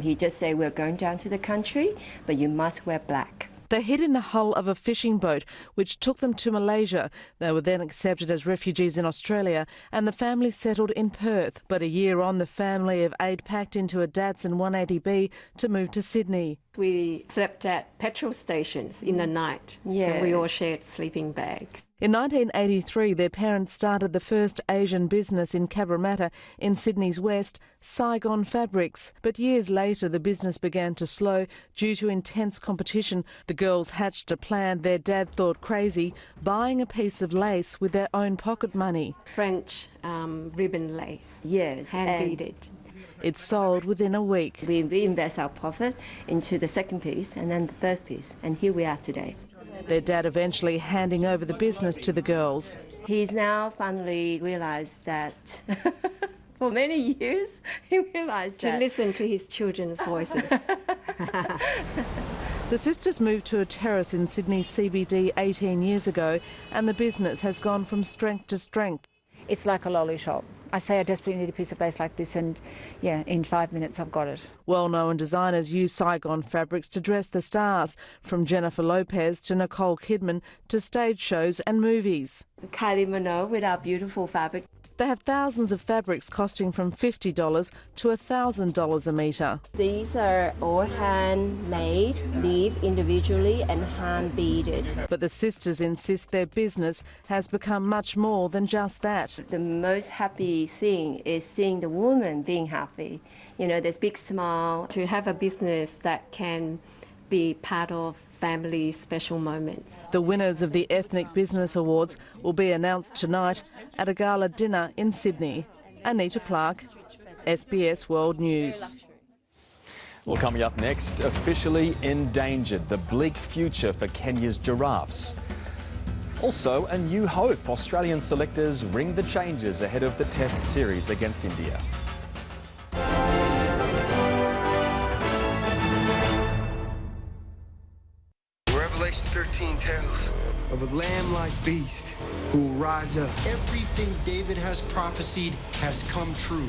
He just said, we're going down to the country, but you must wear black. They hid in the hull of a fishing boat which took them to Malaysia. They were then accepted as refugees in Australia and the family settled in Perth. But a year on, the family of 8 packed into a Datsun 180B to move to Sydney. We slept at petrol stations in the night. Yeah. And we all shared sleeping bags. In 1983, their parents started the first Asian business in Cabramatta in Sydney's west, Saigon Fabrics. But years later, the business began to slow due to intense competition. The girls hatched a plan their dad thought crazy, buying a piece of lace with their own pocket money. French ribbon lace. Yes. Hand-beaded. It sold within a week. We reinvest our profit into the second piece and then the third piece, and here we are today. Their dad eventually handing over the business to the girls. He's now finally realised that for many years he realised to that. Listen to his children's voices. The sisters moved to a terrace in Sydney's CBD 18 years ago, and the business has gone from strength to strength. It's like a lolly shop. I say I desperately need a piece of lace like this and, yeah, in 5 minutes I've got it. Well-known designers use Saigon fabrics to dress the stars, from Jennifer Lopez to Nicole Kidman to stage shows and movies. Kylie Minogue with our beautiful fabric. They have thousands of fabrics costing from $50 to $1,000 a metre. These are all handmade, weaved individually and hand-beaded. But the sisters insist their business has become much more than just that. The most happy thing is seeing the woman being happy. You know, this big smile. To have a business that can be part of family special moments. The winners of the Ethnic Business Awards will be announced tonight at a gala dinner in Sydney. Anita Clark, SBS World News. Well, coming up next, officially endangered, the bleak future for Kenya's giraffes. Also, a new hope. Australian selectors ring the changes ahead of the Test series against India. Revelation 13 tells of a lamb-like beast who will rise up. Everything David has prophesied has come true.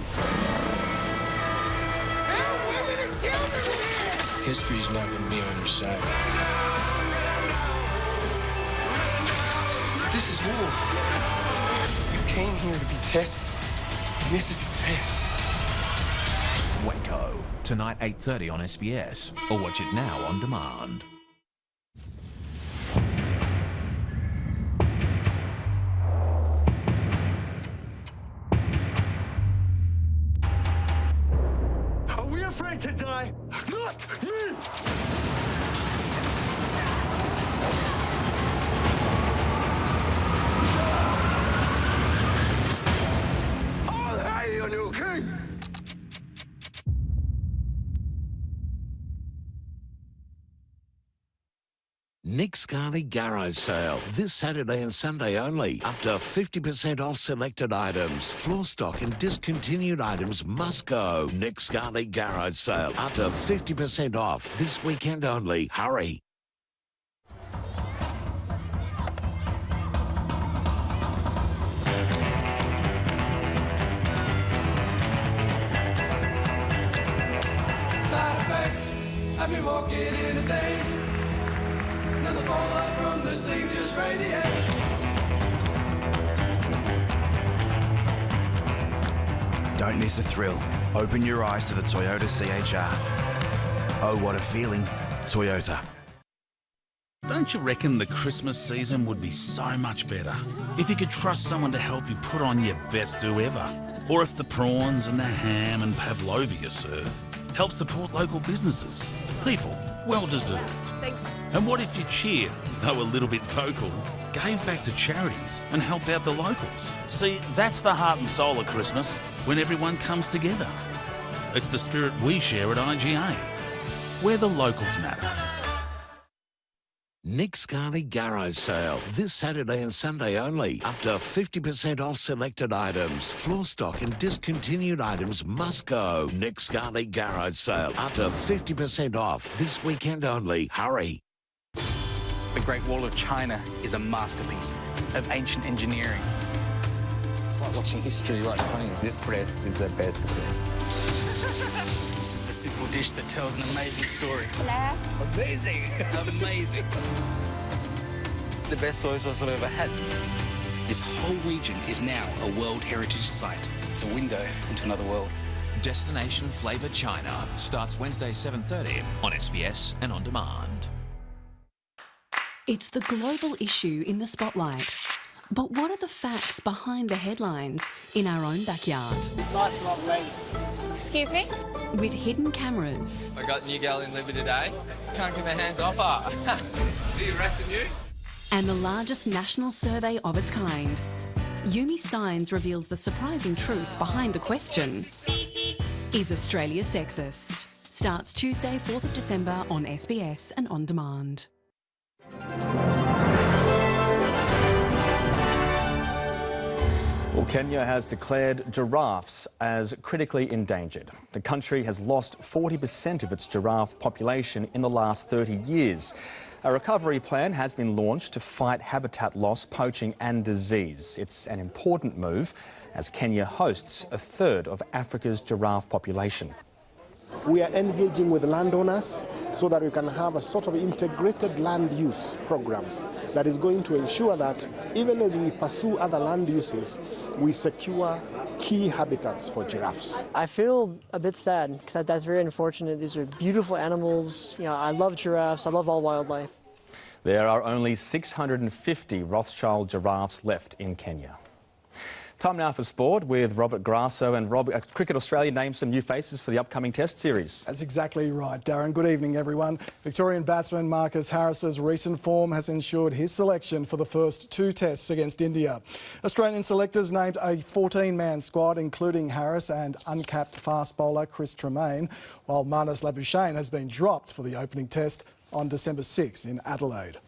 History's not going to be on your side. This is war. You came here to be tested, and this is a test. Waco, tonight 8:30 on SBS, or watch it now on demand. Are we afraid to die? Not me! I'll hail your new king! Nick's Gandhi Garage Sale, this Saturday and Sunday only. Up to 50% off selected items. Floor stock and discontinued items must go. Nick's Gandhi Garage Sale, up to 50% off this weekend only. Hurry. Side effects, I've been walking in a daze. Another fallout from this thing just radiates. Don't miss a thrill. Open your eyes to the Toyota CHR. Oh, what a feeling. Toyota. Don't you reckon the Christmas season would be so much better if you could trust someone to help you put on your best do ever? Or if the prawns and the ham and pavlova you serve help support local businesses? People, well deserved. Thanks. And what if you cheer, though a little bit vocal, gave back to charities and helped out the locals? See, that's the heart and soul of Christmas, when everyone comes together. It's the spirit we share at IGA, where the locals matter. Nick's Gandhi Garage Sale, this Saturday and Sunday only. Up to 50% off selected items. Floor stock and discontinued items must go. Nick's Gandhi Garage Sale, up to 50% off this weekend only. Hurry. The Great Wall of China is a masterpiece of ancient engineering. It's like watching history right in front of you. This place is the best place. It's just a simple dish that tells an amazing story. Hello. Amazing! Amazing! The best soy sauce I've ever had. This whole region is now a World Heritage Site. It's a window into another world. Destination Flavour China starts Wednesday 7:30 on SBS and on demand. It's the global issue in the spotlight. But what are the facts behind the headlines in our own backyard? Nice and please. Excuse me? With hidden cameras. I got a new girl in Libby today. Can't get my hands off her. Is he arresting you? And the largest national survey of its kind. Yumi Steins reveals the surprising truth behind the question, is Australia sexist? Starts Tuesday, 4th of December on SBS and on demand. Well, Kenya has declared giraffes as critically endangered. The country has lost 40% of its giraffe population in the last 30 years. A recovery plan has been launched to fight habitat loss, poaching and disease. It's an important move as Kenya hosts a third of Africa's giraffe population. We are engaging with landowners so that we can have a sort of integrated land use program that is going to ensure that even as we pursue other land uses, we secure key habitats for giraffes. I feel a bit sad because that's very unfortunate. These are beautiful animals. You know, I love giraffes. I love all wildlife. There are only 650 Rothschild giraffes left in Kenya. Time now for sport with Robert Grasso. And Rob, Cricket Australia named some new faces for the upcoming Test series. That's exactly right, Darren. Good evening, everyone. Victorian batsman Marcus Harris's recent form has ensured his selection for the first 2 Tests against India. Australian selectors named a 14-man squad, including Harris and uncapped fast bowler Chris Tremaine, while Marnus Labuschagne has been dropped for the opening Test on December 6 in Adelaide.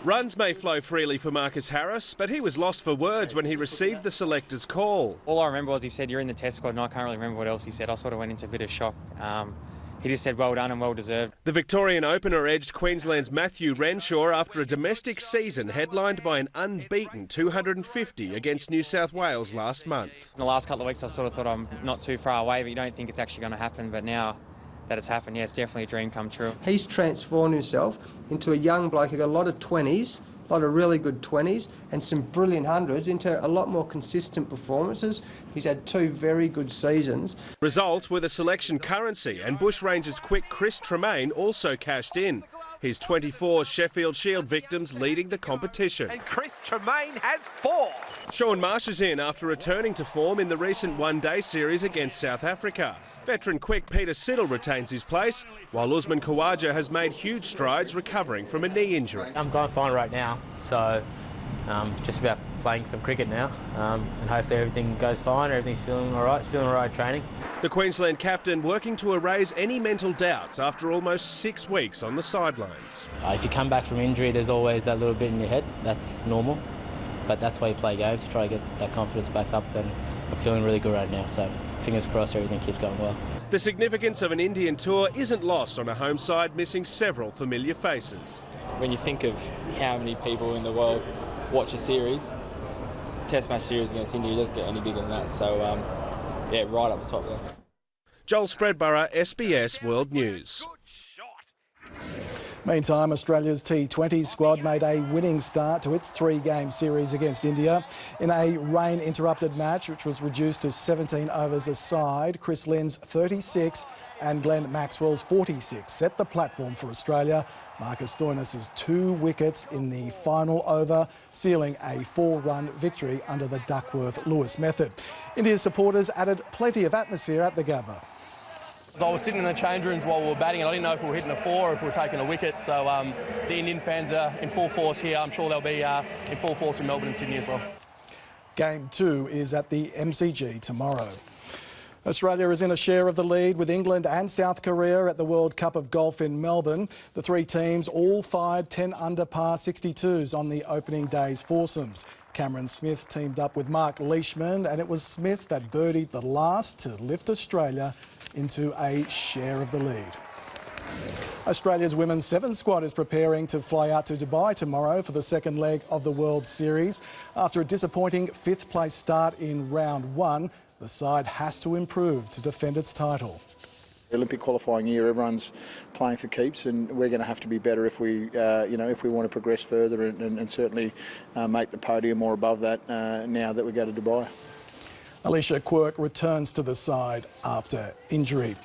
Runs may flow freely for Marcus Harris, but he was lost for words when he received the selector's call. All I remember was he said, "You're in the Test squad," and I can't really remember what else he said. I sort of went into a bit of shock. He just said, "Well done and well deserved." The Victorian opener edged Queensland's Matthew Renshaw after a domestic season headlined by an unbeaten 250 against New South Wales last month. In the last couple of weeks I sort of thought I'm not too far away, but you don't think it's actually going to happen. But now that it's happened, yeah, it's definitely a dream come true. He's transformed himself into a young bloke who got a lot of 20s, a lot of really good 20s and some brilliant hundreds, into a lot more consistent performances. He's had 2 very good seasons. Results were the selection currency, and Bushrangers quick Chris Tremaine also cashed in. His 24 Sheffield Shield victims leading the competition. And Chris Tremaine has 4. Shaun Marsh is in after returning to form in the recent one-day series against South Africa. Veteran quick Peter Siddle retains his place, while Usman Khawaja has made huge strides recovering from a knee injury. I'm going fine right now, so just about playing some cricket now, and hopefully everything goes fine, everything's feeling all right, feeling all right training. The Queensland captain working to erase any mental doubts after almost 6 weeks on the sidelines. If you come back from injury, there's always that little bit in your head. That's normal, but that's why you play games, to try to get that confidence back up, and I'm feeling really good right now, so fingers crossed everything keeps going well. The significance of an Indian tour isn't lost on a home side missing several familiar faces. When you think of how many people in the world watch a series, Test match series against India doesn't get any bigger than that, so yeah, right up the top there. Joel Spreadborough, SBS World News. Meantime, Australia's T20 squad made a winning start to its 3-game series against India. In a rain-interrupted match, which was reduced to 17 overs a side, Chris Lynn's 36 and Glenn Maxwell's 46 set the platform for Australia. Marcus Stoinis' 2 wickets in the final over, sealing a 4-run victory under the Duckworth-Lewis method. India's supporters added plenty of atmosphere at the Gabba. I was sitting in the change rooms while we were batting, and I didn't know if we were hitting a 4 or if we were taking a wicket. So the Indian fans are in full force here. I'm sure they'll be in full force in Melbourne and Sydney as well. Game 2 is at the MCG tomorrow. Australia is in a share of the lead with England and South Korea at the World Cup of Golf in Melbourne. The 3 teams all fired 10 under par 62s on the opening day's foursomes. Cameron Smith teamed up with Mark Leishman, and it was Smith that birdied the last to lift Australia into a share of the lead. Australia's women's 7 squad is preparing to fly out to Dubai tomorrow for the second leg of the World Series. After a disappointing 5th place start in round 1, the side has to improve to defend its title. Olympic qualifying year, everyone's playing for keeps, and we're going to have to be better if we, if we want to progress further and certainly make the podium or above that now that we go to Dubai. Alicia Quirk returns to the side after injury.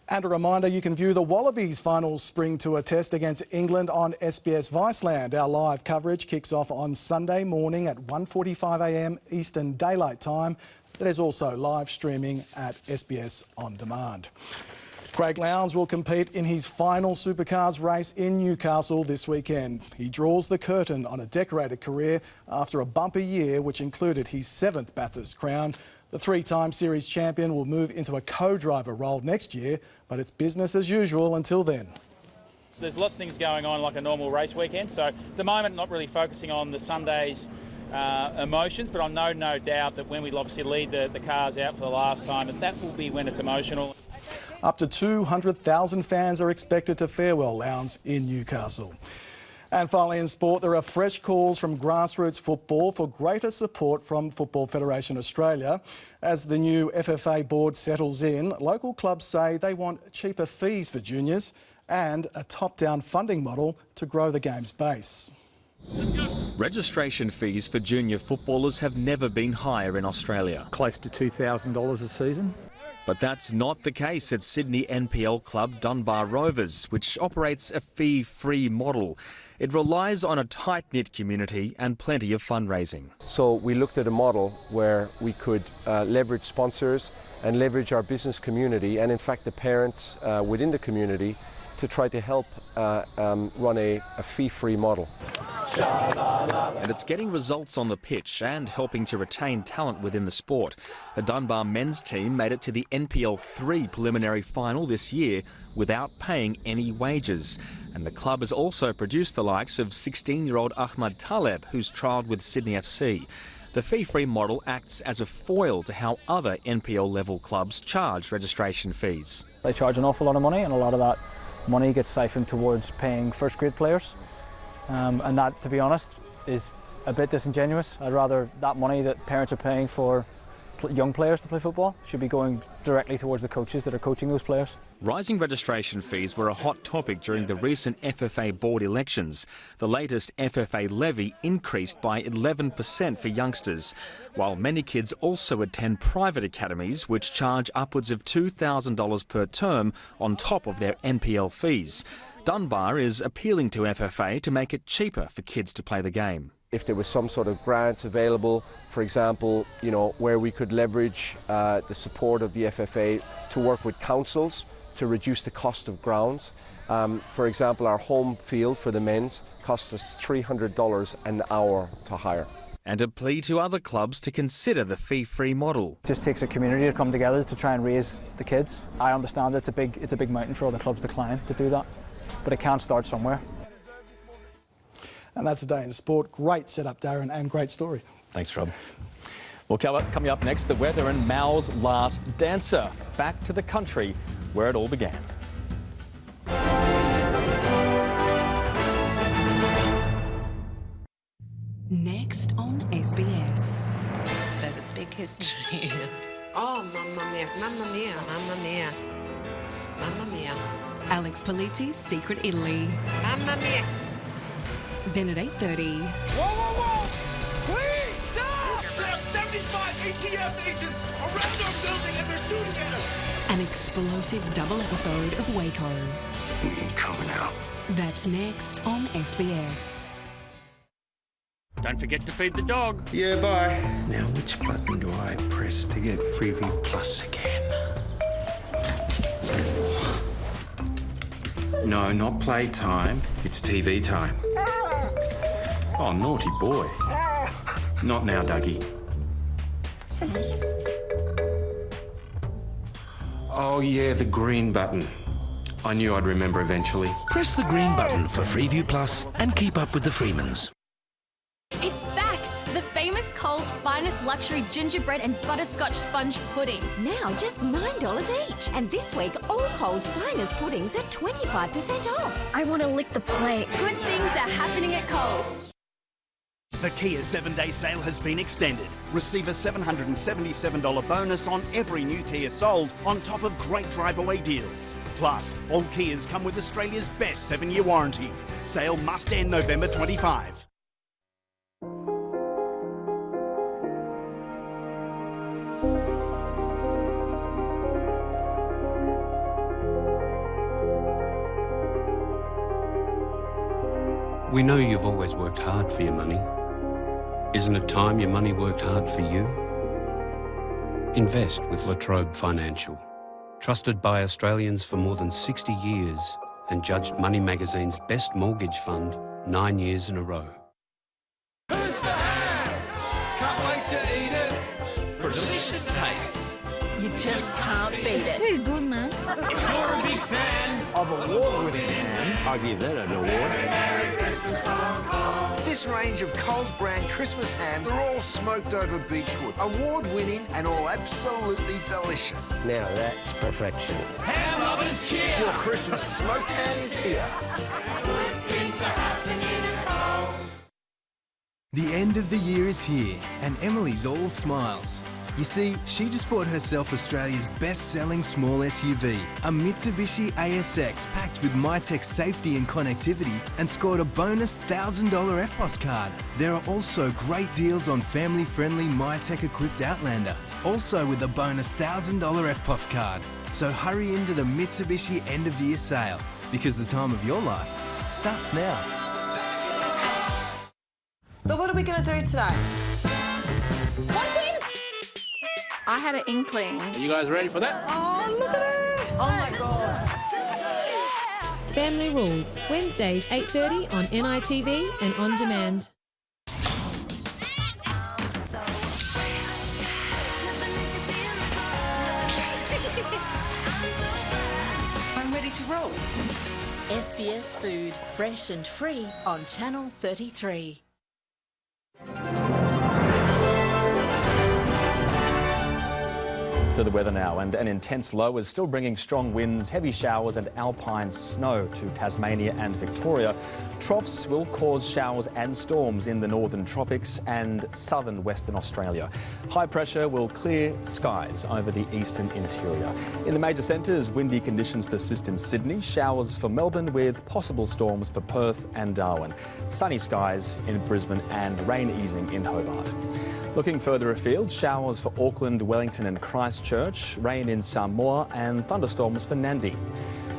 And a reminder, you can view the Wallabies' final spring tour test against England on SBS Viceland. Our live coverage kicks off on Sunday morning at 1:45 a.m. Eastern Daylight Time. There's also live streaming at SBS On Demand. Craig Lowndes will compete in his final supercars race in Newcastle this weekend. He draws the curtain on a decorated career after a bumper year which included his 7th Bathurst crown. The 3-time series champion will move into a co-driver role next year, but it's business as usual until then. There's lots of things going on like a normal race weekend, so at the moment not really focusing on the Sunday's emotions, but I know no doubt that when we obviously lead the cars out for the last time, that will be when it's emotional. Up to 200,000 fans are expected to farewell Lowndes in Newcastle. And finally in sport, there are fresh calls from grassroots football for greater support from Football Federation Australia. As the new FFA board settles in, local clubs say they want cheaper fees for juniors and a top-down funding model to grow the game's base. Registration fees for junior footballers have never been higher in Australia. Close to $2,000 a season. But that's not the case at Sydney NPL club Dunbar Rovers, which operates a fee-free model. It relies on a tight-knit community and plenty of fundraising. So we looked at a model where we could leverage sponsors and leverage our business community and in fact the parents within the community to try to help run a fee-free model. And it's getting results on the pitch and helping to retain talent within the sport. The Dunbar men's team made it to the NPL 3 preliminary final this year without paying any wages. And the club has also produced the likes of 16-year-old Ahmad Taleb, who's trialled with Sydney FC. The fee-free model acts as a foil to how other NPL-level clubs charge registration fees. They charge an awful lot of money, and a lot of that money gets siphoned towards paying first-grade players. And that, to be honest, is a bit disingenuous. I'd rather that money that parents are paying for young players to play football should be going directly towards the coaches that are coaching those players. Rising registration fees were a hot topic during the recent FFA board elections. The latest FFA levy increased by 11% for youngsters, while many kids also attend private academies which charge upwards of $2,000 per term on top of their NPL fees. Dunbar is appealing to FFA to make it cheaper for kids to play the game. If there was some sort of grants available, for example, where we could leverage the support of the FFA to work with councils to reduce the cost of grounds. For example, our home field for the men's costs us $300 an hour to hire. And a plea to other clubs to consider the fee-free model. It just takes a community to come together to try and raise the kids. I understand it's a big mountain for other clubs to climb to do that, but it can start somewhere. And that's a day in sport. Great setup, Darren, and great story. Thanks, Rob. Well, coming up next, the weather and Mao's last dancer. Back to the country where it all began. Next on SBS. There's a big history. Oh, mamma mia, mamma mia, mamma mia, mamma mia. Alex Polizzi's Secret Italy. Mamma mia. Then at 8:30. Whoa, whoa, whoa! Please, stop! There are 75 ATF agents around our building and they're shooting at us! An explosive double episode of Waco. We ain't coming out. That's next on SBS. Don't forget to feed the dog. Yeah, bye. Now, which button do I press to get Freeview Plus again? No, not playtime. It's TV time. Oh, naughty boy. Not now, Dougie. Oh, yeah, the green button. I knew I'd remember eventually. Press the green button for Freeview Plus and keep up with the Freemans. It's back! The famous Coles finest luxury gingerbread and butterscotch sponge pudding. Now just $9 each. And this week, all Coles finest puddings are 25% off. I want to lick the plate. Good things are happening at Coles. The Kia 7-day sale has been extended. Receive a $777 bonus on every new Kia sold, on top of great drive-away deals. Plus, all Kias come with Australia's best 7-year warranty. Sale must end November 25. We know you've always worked hard for your money. Isn't it time your money worked hard for you? Invest with Latrobe Financial. Trusted by Australians for more than 60 years and judged Money Magazine's best mortgage fund 9 years in a row. Who's the ham? Can't wait to eat it. For delicious taste. You just can't beat It's it. pretty good, man. If you're a big fan Of award-winning ham, I'll give that an award. this range of Coles brand Christmas hams are all smoked over beechwood. Award-winning and all absolutely delicious. Now that's perfection. Ham lovers cheer. Your Christmas smoked ham is here. The end of the year is here, and Emily's all smiles. You see, she just bought herself Australia's best-selling small SUV, a Mitsubishi ASX packed with MyTech safety and connectivity, and scored a bonus $1,000 EFTPOS card. There are also great deals on family-friendly MyTech-equipped Outlander, also with a bonus $1,000 EFTPOS card. So hurry into the Mitsubishi end-of-year sale, because the time of your life starts now. So what are we going to do today? Watching? I had an inkling. Are you guys ready for that? Oh, look at her! Oh my God. Family Rules, Wednesdays 8:30 on NITV and on demand. I'm ready to roll. SBS Food, fresh and free on Channel 33. To the weather now, and an intense low is still bringing strong winds, heavy showers and alpine snow to Tasmania and Victoria. Troughs will cause showers and storms in the northern tropics and southern Western Australia. High pressure will clear skies over the eastern interior. In the major centres, windy conditions persist in Sydney, showers for Melbourne with possible storms for Perth and Darwin. Sunny skies in Brisbane and rain easing in Hobart. Looking further afield, showers for Auckland, Wellington and Christchurch, rain in Samoa and thunderstorms for Nadi.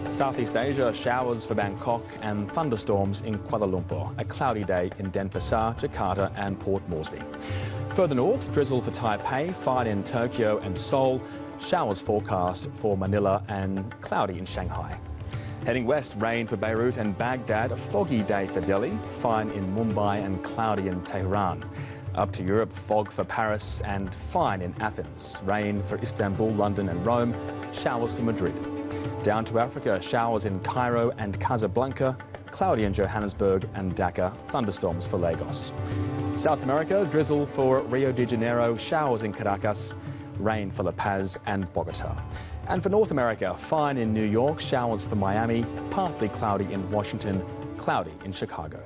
Southeast Asia, showers for Bangkok and thunderstorms in Kuala Lumpur. A cloudy day in Denpasar, Jakarta and Port Moresby. Further north, drizzle for Taipei, fine in Tokyo and Seoul. Showers forecast for Manila and cloudy in Shanghai. Heading west, rain for Beirut and Baghdad. A foggy day for Delhi, fine in Mumbai and cloudy in Tehran. Up to Europe, fog for Paris and fine in Athens. Rain for Istanbul, London and Rome. Showers for Madrid. Down to Africa, showers in Cairo and Casablanca. Cloudy in Johannesburg and Dhaka. Thunderstorms for Lagos. South America, drizzle for Rio de Janeiro. Showers in Caracas. Rain for La Paz and Bogota. And for North America, fine in New York. Showers for Miami. Partly cloudy in Washington. Cloudy in Chicago.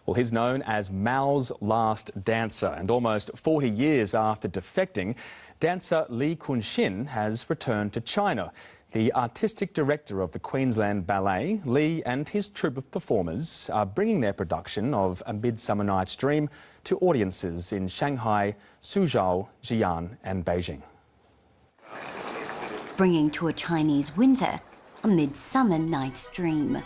Well, he's known as Mao's last dancer, and almost 40 years after defecting, dancer Li Kunshin has returned to China. The artistic director of the Queensland Ballet, Li, and his troupe of performers are bringing their production of A Midsummer Night's Dream to audiences in Shanghai, Suzhou, Xi'an and Beijing. Bringing to a Chinese winter, A Midsummer Night's Dream.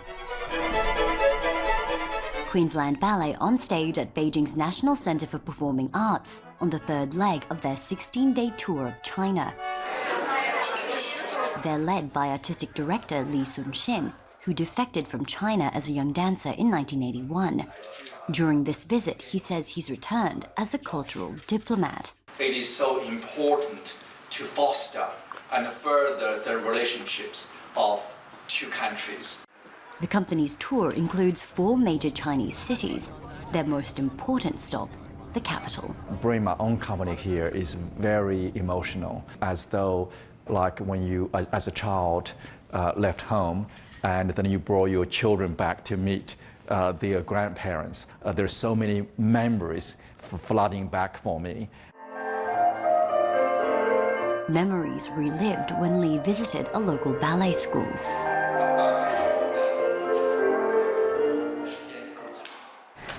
Queensland Ballet on stage at Beijing's National Centre for Performing Arts on the third leg of their 16-day tour of China. They're led by artistic director Li Kunshin, who defected from China as a young dancer in 1981. During this visit, he says he's returned as a cultural diplomat. It is so important to foster and further the relationships of two countries. The company's tour includes 4 major Chinese cities, their most important stop, the capital. Bring my own company here is very emotional, as though like when you, as a child, left home and then you brought your children back to meet their grandparents. There's so many memories flooding back for me. Memories relived when Li visited a local ballet school.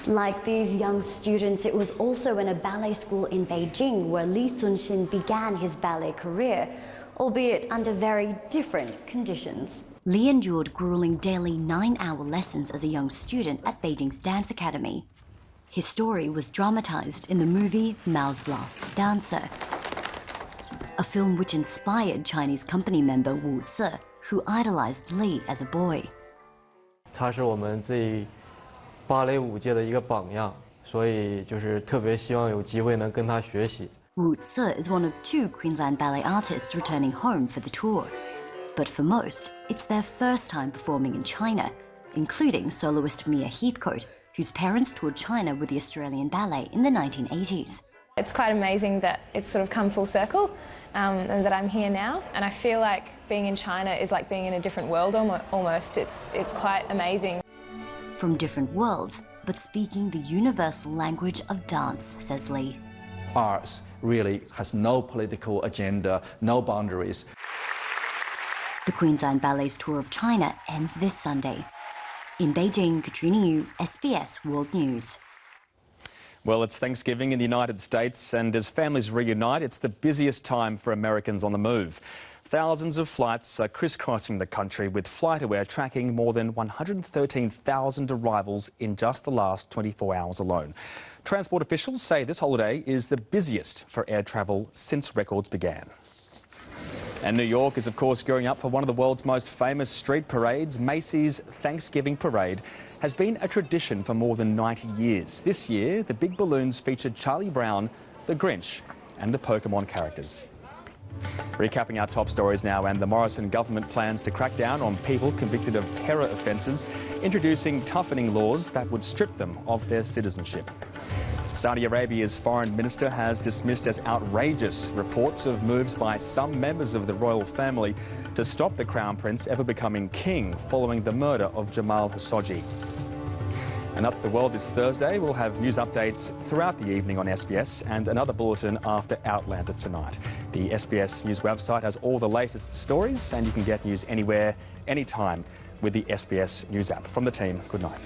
Like these young students, it was also in a ballet school in Beijing where Li Kunshin began his ballet career, albeit under very different conditions. Li endured grueling daily 9-hour lessons as a young student at Beijing's dance academy. His story was dramatized in the movie Mao's Last Dancer, a film which inspired Chinese company member Wu Zi, who idolized Li as a boy. 他是我们这芭蕾舞界的一个榜样，所以就是特别希望有机会能跟他学习。Wu Zi is one of 2 Queensland ballet artists returning home for the tour. But for most, it's their first time performing in China, including soloist Mia Heathcote, whose parents toured China with the Australian Ballet in the 1980s. It's quite amazing that it's sort of come full circle and that I'm here now. And I feel like being in China is like being in a different world almost. It's quite amazing. From different worlds, but speaking the universal language of dance, says Li. arts really has no political agenda, no boundaries. The Queensland Ballet's tour of China ends this Sunday. In Beijing, Katrina Yu, SBS World News. Well, it's Thanksgiving in the United States, and as families reunite, it's the busiest time for Americans on the move. Thousands of flights are crisscrossing the country, with FlightAware tracking more than 113,000 arrivals in just the last 24 hours alone. Transport officials say this holiday is the busiest for air travel since records began. And New York is, of course, gearing up for one of the world's most famous street parades. Macy's Thanksgiving Parade has been a tradition for more than 90 years. This year, the big balloons featured Charlie Brown, the Grinch, and the Pokemon characters. Recapping our top stories now, and the Morrison government plans to crack down on people convicted of terror offences, introducing toughening laws that would strip them of their citizenship. Saudi Arabia's foreign minister has dismissed as outrageous reports of moves by some members of the royal family to stop the Crown Prince ever becoming king following the murder of Jamal Khashoggi. And that's the world this Thursday. We'll have news updates throughout the evening on SBS and another bulletin after Outlander tonight. The SBS News website has all the latest stories, and you can get news anywhere, anytime with the SBS News app. From the team, good night.